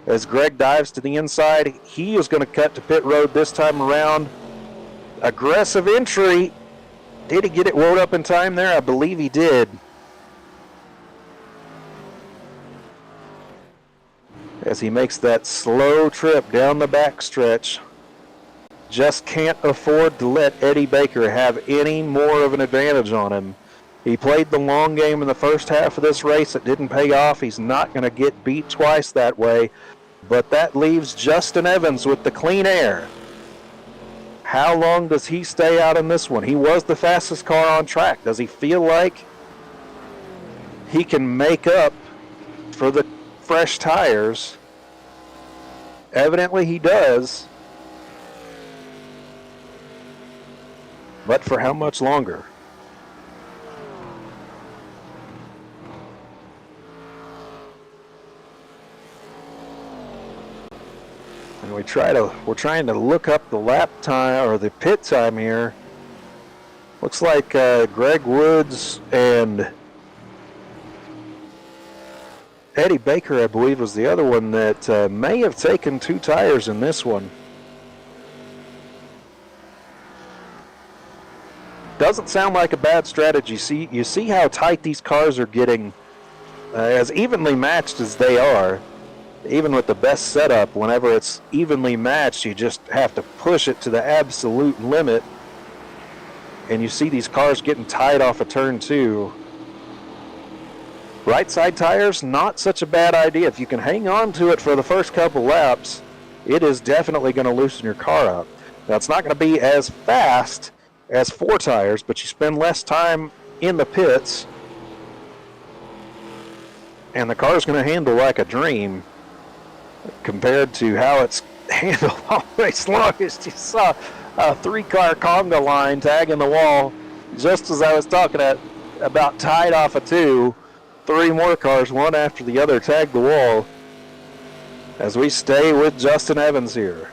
As Greg dives to the inside, he is going to cut to pit road this time around. Aggressive entry. Did he get it wound up in time there? I believe he did. As he makes that slow trip down the back stretch. just can't afford to let Eddie Baker have any more of an advantage on him. He played the long game in the first half of this race. It didn't pay off. He's not going to get beat twice that way. But that leaves Justin Evans with the clean air. How long does he stay out in this one? He was the fastest car on track. Does he feel like he can make up for the fresh tires? Evidently he does. But for how much longer? And we're trying to look up the lap time or the pit time here. Looks like Greg Woods and Eddie Baker, I believe, was the other one that may have taken 2 tires in this one. Doesn't sound like a bad strategy. You see how tight these cars are getting, as evenly matched as they are. Even with the best setup, whenever it's evenly matched, you just have to push it to the absolute limit. And you see these cars getting tight off of turn 2. Right side tires, not such a bad idea. If you can hang on to it for the first couple laps, it is definitely going to loosen your car up. Now, it's not going to be as fast as 4 tires, but you spend less time in the pits, and the car's going to handle like a dream compared to how it's handled all race long. As you saw a 3-car conga line tagging the wall just as I was talking about tied off of 2. 3 more cars, one after the other, tag the wall as we stay with Justin Evans here.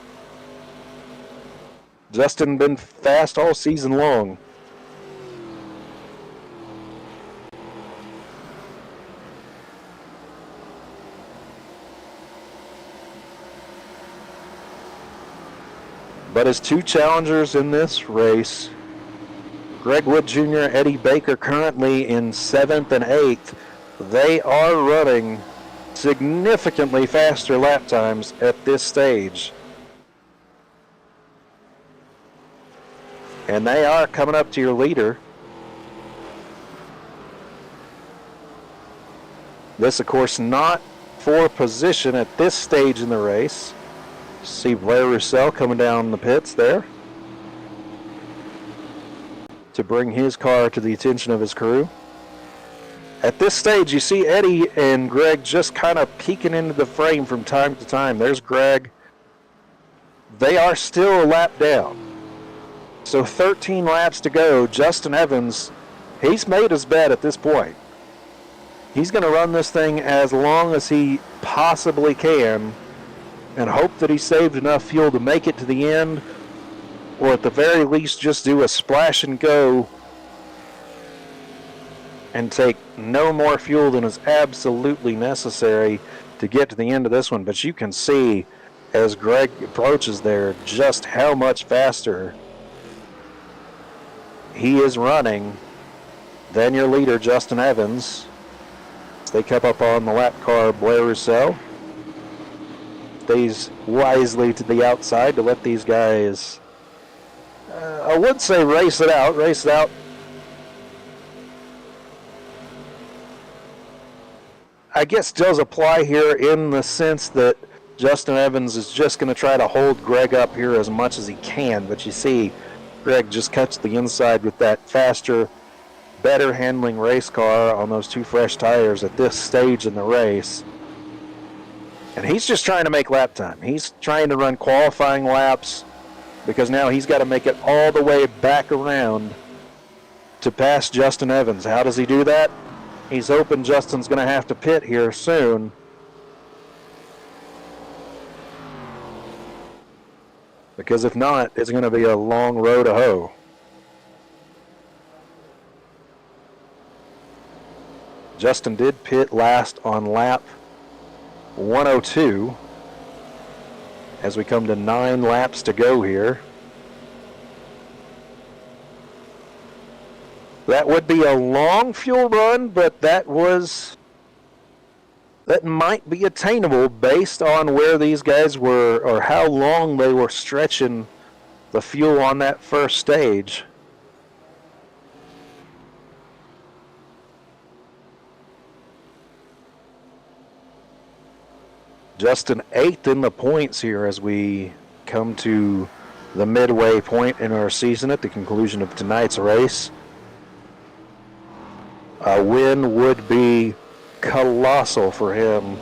Justin been fast all season long. But his 2 challengers in this race, Greg Wood Jr., Eddie Baker, currently in 7th and 8th. They are running significantly faster lap times at this stage. And they are coming up to your leader. This, of course, not for position at this stage in the race. See Blair Roussel coming down the pits there to bring his car to the attention of his crew. At this stage, you see Eddie and Greg just kind of peeking into the frame from time to time. There's Greg. They are still a lap down. So 13 laps to go. Justin Evans, he's made his bet at this point. He's going to run this thing as long as he possibly can and hope that he saved enough fuel to make it to the end, or at the very least just do a splash and go and take no more fuel than is absolutely necessary to get to the end of this one. But you can see as Greg approaches there just how much faster he is running than your leader, Justin Evans. They come up on the lap car, Blair Roussel. Stays wisely to the outside to let these guys, I would say race it out. I guess does apply here in the sense that Justin Evans is just going to try to hold Greg up here as much as he can. But you see Greg just cuts the inside with that faster, better handling race car on those 2 fresh tires at this stage in the race. And he's just trying to make lap time. He's trying to run qualifying laps because now he's got to make it all the way back around to pass Justin Evans. How does he do that? He's hoping Justin's going to have to pit here soon. Because if not, it's going to be a long road to hoe. Justin did pit last on lap 102 as we come to 9 laps to go here. That would be a long fuel run, but that might be attainable based on where these guys were or how long they were stretching the fuel on that first stage. Justin 8th in the points here as we come to the midway point in our season at the conclusion of tonight's race. A win would be colossal for him,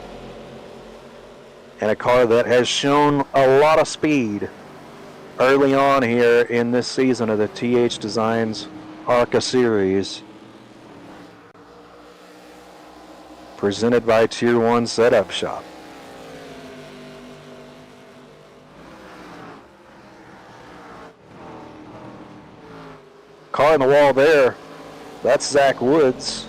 and a car that has shown a lot of speed early on here in this season of the THDesigns Arca series, presented by Tier 1 Setup Shop. Car in the wall there, that's Zach Woods.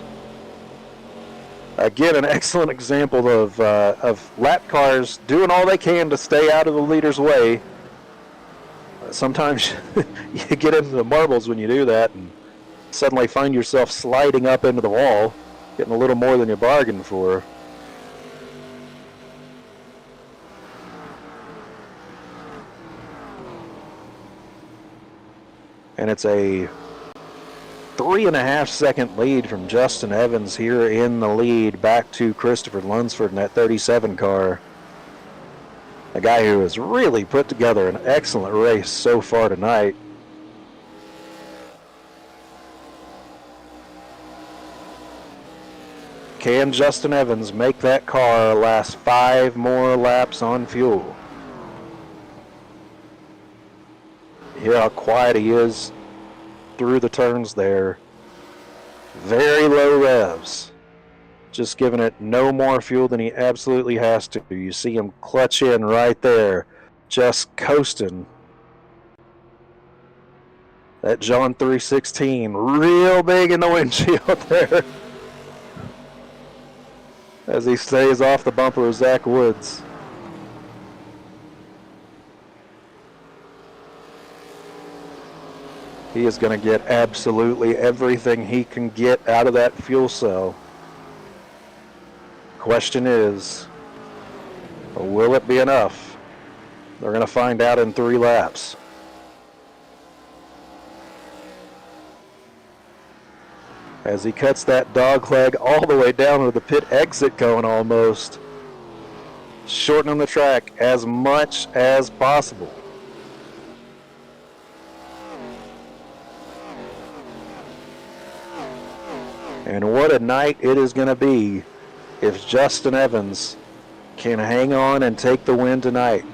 Again, an excellent example of lap cars doing all they can to stay out of the leader's way. Sometimes you get into the marbles when you do that and suddenly find yourself sliding up into the wall, getting a little more than you bargained for. And it's a 3.5 second lead from Justin Evans here in the lead, back to Christopher Lunsford in that 37 car. A guy who has really put together an excellent race so far tonight. Can Justin Evans make that car last 5 more laps on fuel? Hear how quiet he is through the turns there. Very low revs. Just giving it no more fuel than he absolutely has to. You see him clutch in right there, just coasting. That John 316 real big in the windshield there as he stays off the bumper of Zach Woods. He is going to get absolutely everything he can get out of that fuel cell. Question is, will it be enough? They're going to find out in 3 laps. As he cuts that dog leg all the way down to the pit exit cone almost, shortening the track as much as possible. And what a night it is going to be if Justin Evans can hang on and take the win tonight.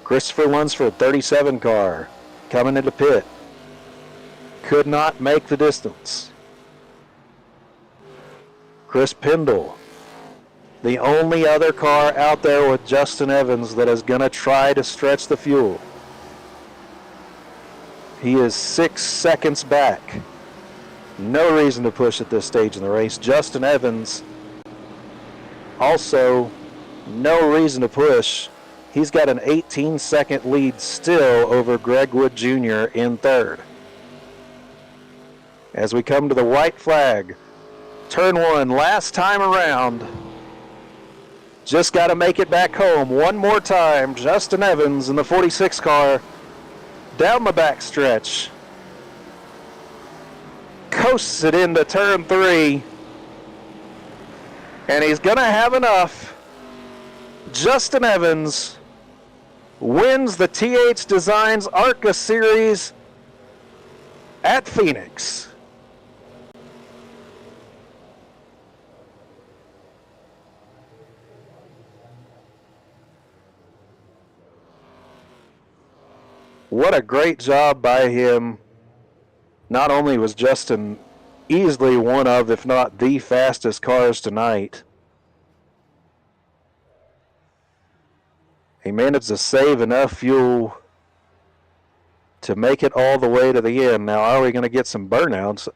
Christopher Lunsford, 37 car, coming into pit. Could not make the distance. Chris Pendle, the only other car out there with Justin Evans that is going to try to stretch the fuel. He is 6 seconds back. No reason to push at this stage in the race. Justin Evans, also no reason to push. He's got an 18-second lead still over Greg Wood Jr. in third. As we come to the white flag, turn 1, last time around. Just got to make it back home one more time. Justin Evans in the 46 car down the back stretch. Coasts it into turn 3, and he's going to have enough. Justin Evans wins the THDesigns Arca Series at Phoenix. What a great job by him. Not only was Justin easily one of, if not the fastest cars tonight, he managed to save enough fuel to make it all the way to the end. Now, are we going to get some burnouts?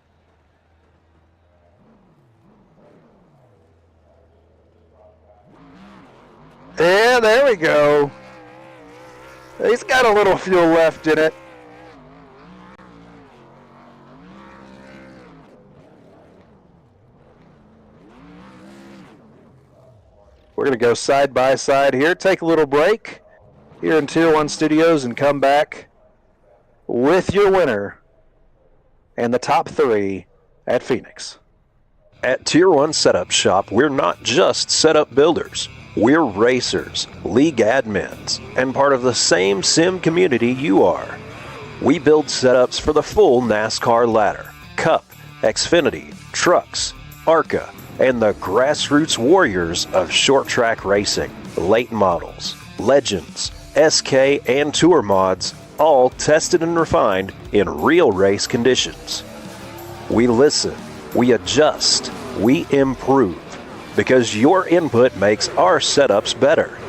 Yeah, there we go. He's got a little fuel left in it. We're going to go side by side here, take a little break, here in Tier 1 Studios and come back with your winner and the top 3 at Phoenix. At Tier 1 Setup Shop, we're not just setup builders. We're racers, league admins, and part of the same sim community you are. We build setups for the full NASCAR ladder, Cup, Xfinity, trucks, Arca, and the grassroots warriors of short track racing, late models, legends, SK, and tour mods, all tested and refined in real race conditions. We listen, we adjust, we improve, because your input makes our setups better.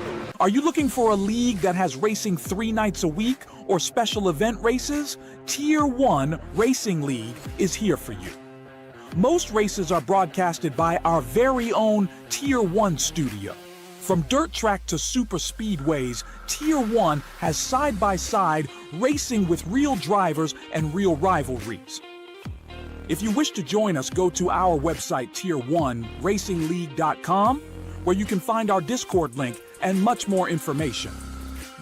Are you looking for a league that has racing 3 nights a week or special event races? Tier 1 Racing League is here for you. Most races are broadcasted by our very own Tier 1 studio. From dirt track to super speedways, Tier 1 has side-by-side racing with real drivers and real rivalries. If you wish to join us, go to our website, tier1racingleague.com, where you can find our Discord link and much more information.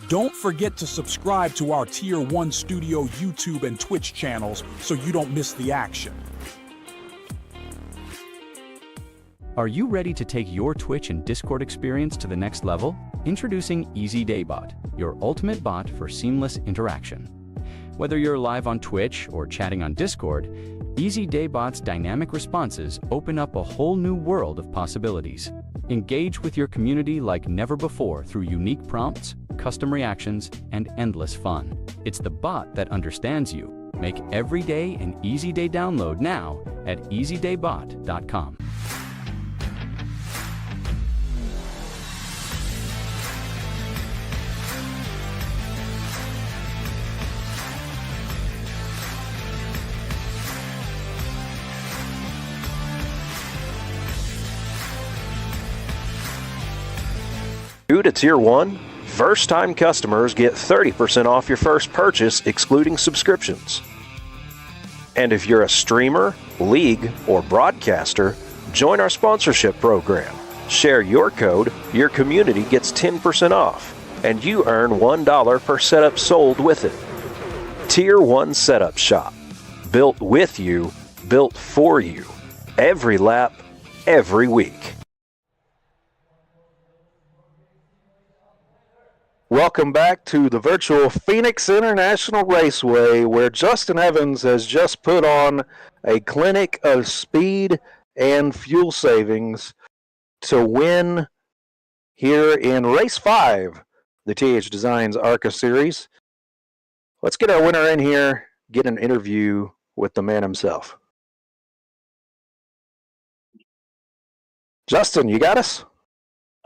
Don't forget to subscribe to our Tier 1 Studio YouTube and Twitch channels so you don't miss the action. Are you ready to take your Twitch and Discord experience to the next level? Introducing EasyDayBot, your ultimate bot for seamless interaction. Whether you're live on Twitch or chatting on Discord, EasyDayBot's dynamic responses open up a whole new world of possibilities. Engage with your community like never before through unique prompts, custom reactions, and endless fun. It's the bot that understands you. Make every day an easy day download now at easydaybot.com. New to Tier 1, first-time customers get 30% off your first purchase, excluding subscriptions. And if you're a streamer, league, or broadcaster, join our sponsorship program. Share your code, your community gets 10% off, and you earn $1 per setup sold with it. Tier 1 Setup Shop. Built with you, built for you. Every lap, every week. Welcome back to the virtual Phoenix International Raceway, where Justin Evans has just put on a clinic of speed and fuel savings to win here in Race 5, the THDesigns Arca series. Let's get our winner in here, get an interview with the man himself. Justin, you got us?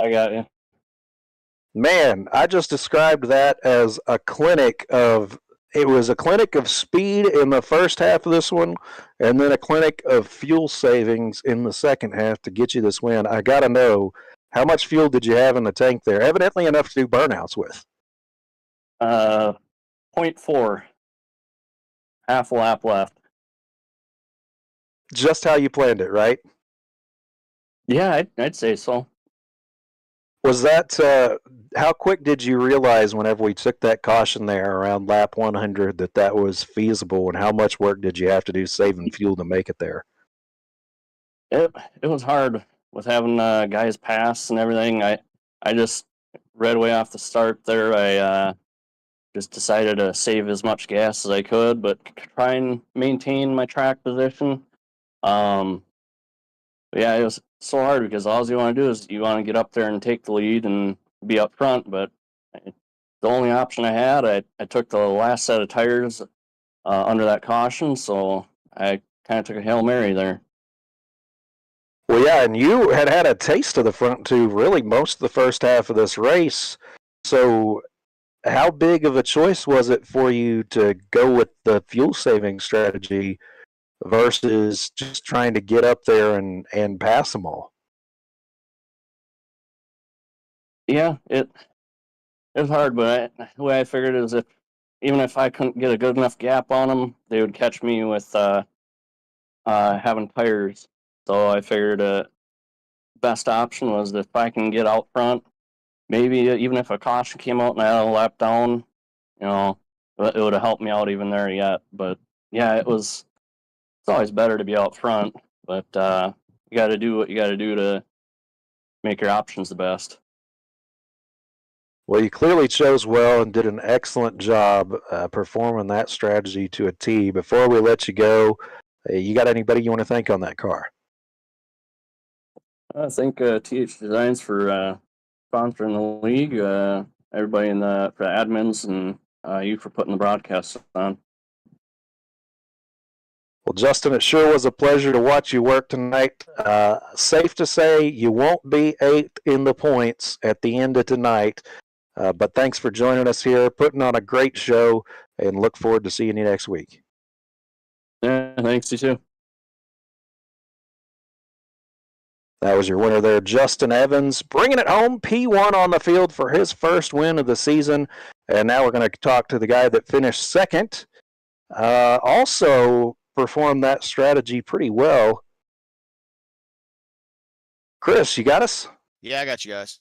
I got you. Man, I just described that as a clinic of, it was a clinic of speed in the first half of this one, and then a clinic of fuel savings in the second half to get you this win. I got to know, how much fuel did you have in the tank there? Evidently enough to do burnouts with. 0.4. Half a lap left. Just how you planned it, right? Yeah, I'd say so. Was that, how quick did you realize whenever we took that caution there around lap 100 that that was feasible, and how much work did you have to do saving fuel to make it there? It was hard with having guys pass and everything. I just right away off the start there, I just decided to save as much gas as I could, but try and maintain my track position. Yeah, it was so hard because all you want to do is you want to get up there and take the lead and be up front, but the only option I had, I took the last set of tires under that caution, so I kind of took a Hail Mary there. Well, yeah, and you had had a taste of the front two really most of the first half of this race. So how big of a choice was it for you to go with the fuel saving strategy versus just trying to get up there and pass them all? Yeah, it was hard, but the way I figured it is even if I couldn't get a good enough gap on them, they would catch me with having tires. So I figured the best option was if I can get out front maybe even if a caution came out and I had a lap down, you know, it would have helped me out even there yet. But yeah, it's always better to be out front, but you got to do what you got to do to make your options the best. Well, you clearly chose well and did an excellent job performing that strategy to a T. Before we let you go, you got anybody you want to thank on that car? I thank THDesigns for sponsoring the league, everybody in for the admins, and you for putting the broadcast on. Well, Justin, it sure was a pleasure to watch you work tonight. Safe to say you won't be 8th in the points at the end of tonight, but thanks for joining us here, putting on a great show, and look forward to seeing you next week. Yeah, thanks, you too. That was your winner there, Justin Evans, bringing it home, P1 on the field for his first win of the season. And now we're going to talk to the guy that finished second. Also performed that strategy pretty well. Chris, you got us? Yeah, I got you guys.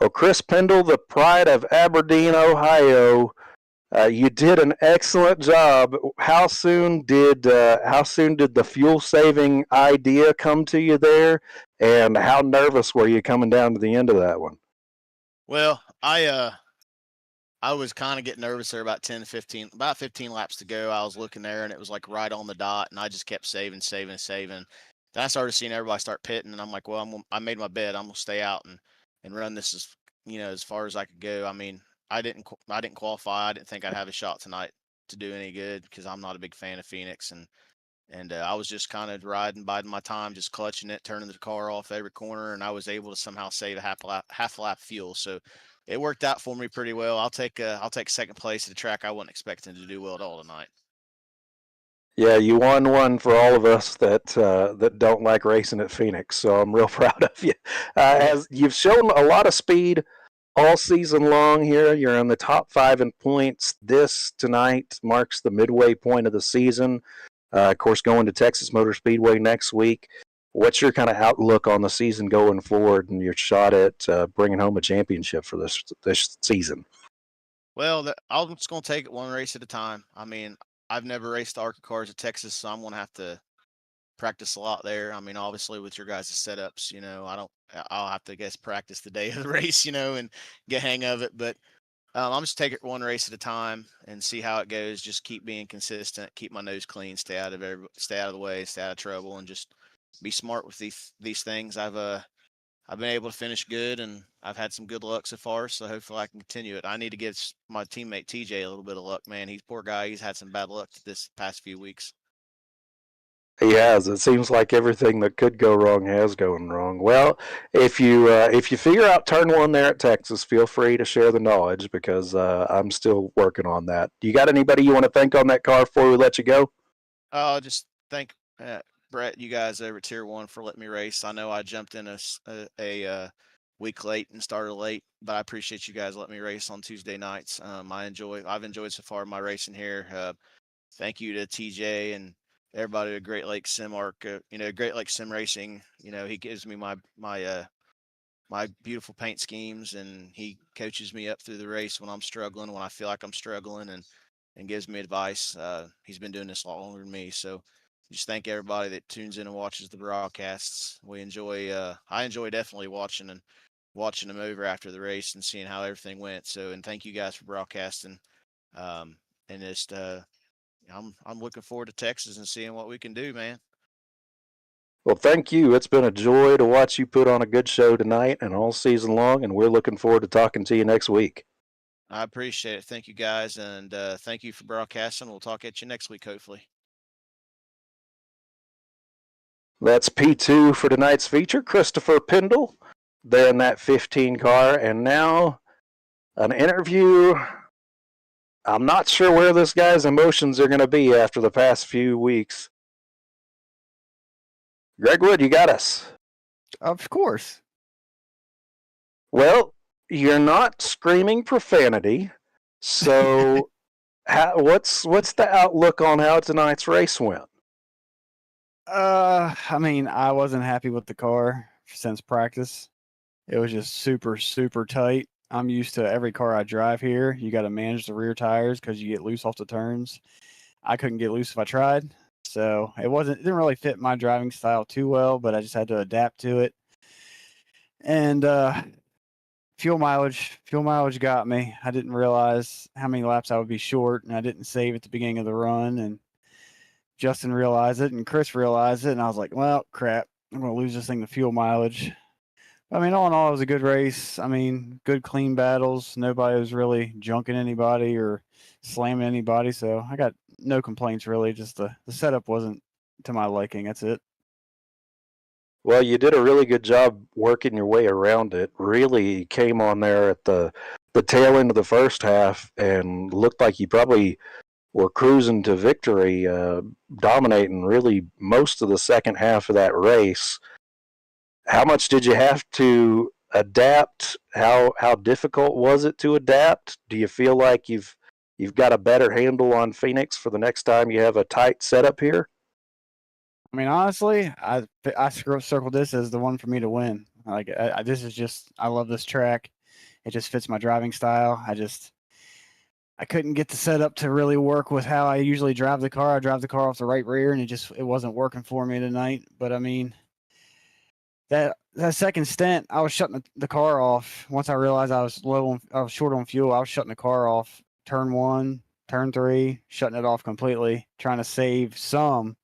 Oh, Chris Pendle, the pride of Aberdeen, Ohio. You did an excellent job. How soon did the fuel saving idea come to you there, and how nervous were you coming down to the end of that one? Well, I was kind of getting nervous there about 15 laps to go. I was looking there and it was like right on the dot, and I just kept saving. Then I started seeing everybody start pitting, and I'm like, well, I made my bet. I'm gonna stay out and run this as far as I could go. I mean, I didn't qualify. I didn't think I'd have a shot tonight to do any good because I'm not a big fan of Phoenix, and I was just kind of biding my time, just clutching it, turning the car off every corner, and I was able to somehow save a half lap fuel. So it worked out for me pretty well. I'll take second place at a track I wasn't expecting to do well at all tonight. Yeah, you won one for all of us that don't like racing at Phoenix. So I'm real proud of you. As you've shown a lot of speed all season long here, you're in the top 5 in points. This tonight marks the midway point of the season. Of course, going to Texas Motor Speedway next week. What's your kind of outlook on the season going forward and your shot at bringing home a championship for this season? Well, I'm just going to take it one race at a time. I mean, I've never raced ARCA cars at Texas, so I'm going to have to practice a lot there. I mean, obviously with your guys' setups, I'll have to practice the day of the race, and get hang of it. But I'm just take it one race at a time and see how it goes. Just keep being consistent, keep my nose clean, stay out of the way, stay out of trouble, and just be smart with these things. I've been able to finish good, and I've had some good luck so far. So hopefully I can continue it. I need to give my teammate TJ a little bit of luck, man. He's poor guy. He's had some bad luck this past few weeks. He has. It seems like everything that could go wrong has gone wrong. Well, if you figure out turn one there at Texas, feel free to share the knowledge because I'm still working on that. Do you got anybody you want to thank on that car before we let you go? I'll just thank Brett, you guys over at Tier 1 for letting me race. I know I jumped in a week late and started late, but I appreciate you guys letting me race on Tuesday nights. I've enjoyed so far my racing here. Thank you to TJ and everybody at Great Lakes Sim Arca, Great Lakes Sim Racing. He gives me my beautiful paint schemes, and he coaches me up through the race when I'm struggling, when I feel like I'm struggling, and gives me advice. He's been doing this a lot longer than me, so just thank everybody that tunes in and watches the broadcasts. I enjoy definitely watching them over after the race and seeing how everything went. So, and thank you guys for broadcasting. And just, I'm looking forward to Texas and seeing what we can do, man. Well, thank you. It's been a joy to watch you put on a good show tonight and all season long, and we're looking forward to talking to you next week. I appreciate it. Thank you guys, and thank you for broadcasting. We'll talk at you next week, hopefully. That's P2 for tonight's feature, Christopher Pendle, there in that 15 car. And now an interview. I'm not sure where this guy's emotions are going to be after the past few weeks. Greg Wood, you got us. Of course. Well, you're not screaming profanity, so what's the outlook on how tonight's race went? I mean, I wasn't happy with the car since practice. It was just super, super tight. I'm used to every car I drive here. You got to manage the rear tires because you get loose off the turns. I couldn't get loose if I tried. So it didn't really fit my driving style too well, but I just had to adapt to it. And fuel mileage got me. I didn't realize how many laps I would be short, and I didn't save at the beginning of the run. And Justin realized it, and Chris realized it, and I was like, well, crap, I'm going to lose this thing to fuel mileage. I mean, all in all, it was a good race. I mean, good, clean battles. Nobody was really junking anybody or slamming anybody, so I got no complaints, really. Just the setup wasn't to my liking. That's it. Well, you did a really good job working your way around it. Really came on there at the tail end of the first half and looked like you probably were cruising to victory, dominating really most of the second half of that race. How much did you have to adapt? How difficult was it to adapt? Do you feel like you've got a better handle on Phoenix for the next time you have a tight setup here? I mean, honestly, I circled this as the one for me to win. Like, this is just, I love this track. It just fits my driving style. I couldn't get the setup to really work with how I usually drive the car. I drive the car off the right rear, and it wasn't working for me tonight. But I mean, that second stint, I was shutting the car off. Once I realized I was short on fuel, I was shutting the car off. Turn 1, turn 3, shutting it off completely, trying to save some.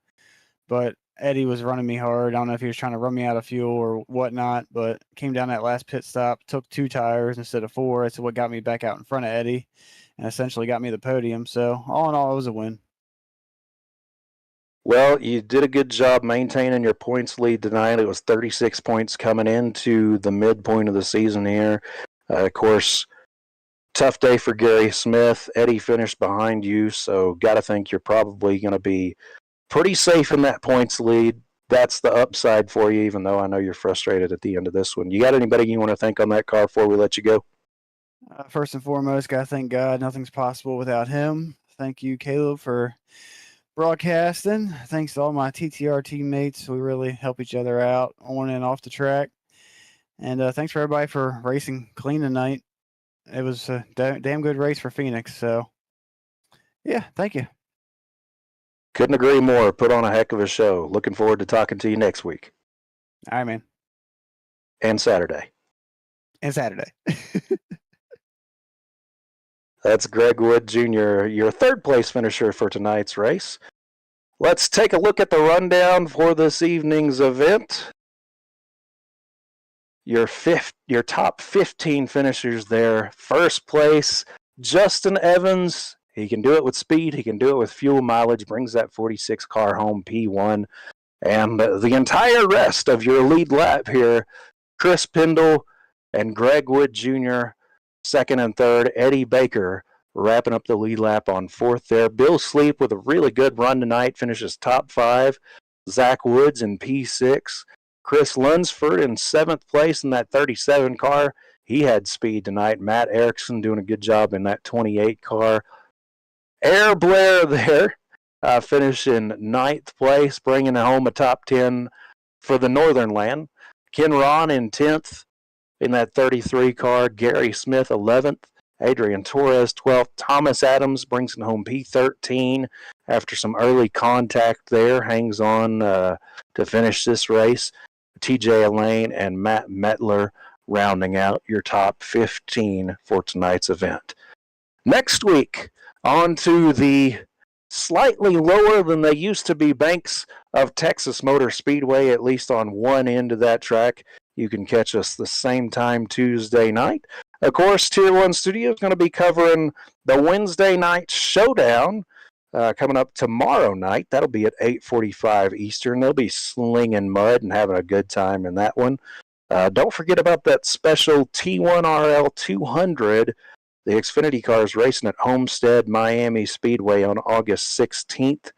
But Eddie was running me hard. I don't know if he was trying to run me out of fuel or whatnot, but came down that last pit stop, took 2 tires instead of 4. That's what got me back out in front of Eddie and essentially got me the podium. So all in all, it was a win. Well, you did a good job maintaining your points lead tonight. It was 36 points coming into the midpoint of the season here. Of course, tough day for Gary Smith. Eddie finished behind you, so got to think you're probably going to be pretty safe in that points lead. That's the upside for you, even though I know you're frustrated at the end of this one. You got anybody you want to thank on that car before we let you go? First and foremost, got to thank God. Nothing's possible without him. Thank you, Caleb, for broadcasting. Thanks to all my TTR teammates. We really help each other out on and off the track. And thanks for everybody for racing clean tonight. It was a damn good race for Phoenix. So, yeah, thank you. Couldn't agree more. Put on a heck of a show. Looking forward to talking to you next week. All right, man. And Saturday. And Saturday. That's Greg Wood Jr., your third place finisher for tonight's race. Let's take a look at the rundown for this evening's event. Your top 15 finishers there. First place, Justin Evans. He can do it with speed. He can do it with fuel mileage. Brings that 46 car home, P1. And the entire rest of your lead lap here, Chris Pendle and Greg Wood Jr., second and third. Eddie Baker wrapping up the lead lap on fourth there. Bill Sleep with a really good run tonight, finishes top 5. Zach Woods in P6. Chris Lunsford in 7th place in that 37 car. He had speed tonight. Matt Erickson doing a good job in that 28 car. Air Blair there, finishing 9th place, bringing home a top 10 for the Northern Land. Ken Ron in 10th in that 33 car. Gary Smith 11th. Adrian Torres 12th. Thomas Adams brings it home P13 after some early contact there. Hangs on to finish this race. TJ Elaine and Matt Metler rounding out your top 15 for tonight's event. Next week, on to the slightly lower than they used to be banks of Texas Motor Speedway, at least on one end of that track. You can catch us the same time Tuesday night. Of course, Tier 1 Studio is going to be covering the Wednesday night showdown coming up tomorrow night. That'll be at 8:45 Eastern. They'll be slinging mud and having a good time in that one. Don't forget about that special T1RL 200. The Xfinity car is racing at Homestead Miami Speedway on August 16th.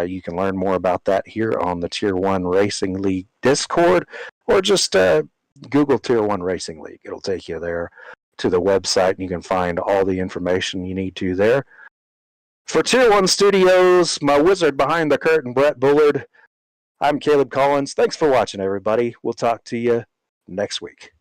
You can learn more about that here on the Tier 1 Racing League Discord, or just Google Tier 1 Racing League. It'll take you there to the website, and you can find all the information you need to there. For Tier 1 Studios, my wizard behind the curtain, Brett Bullard, I'm Caleb Collins. Thanks for watching, everybody. We'll talk to you next week.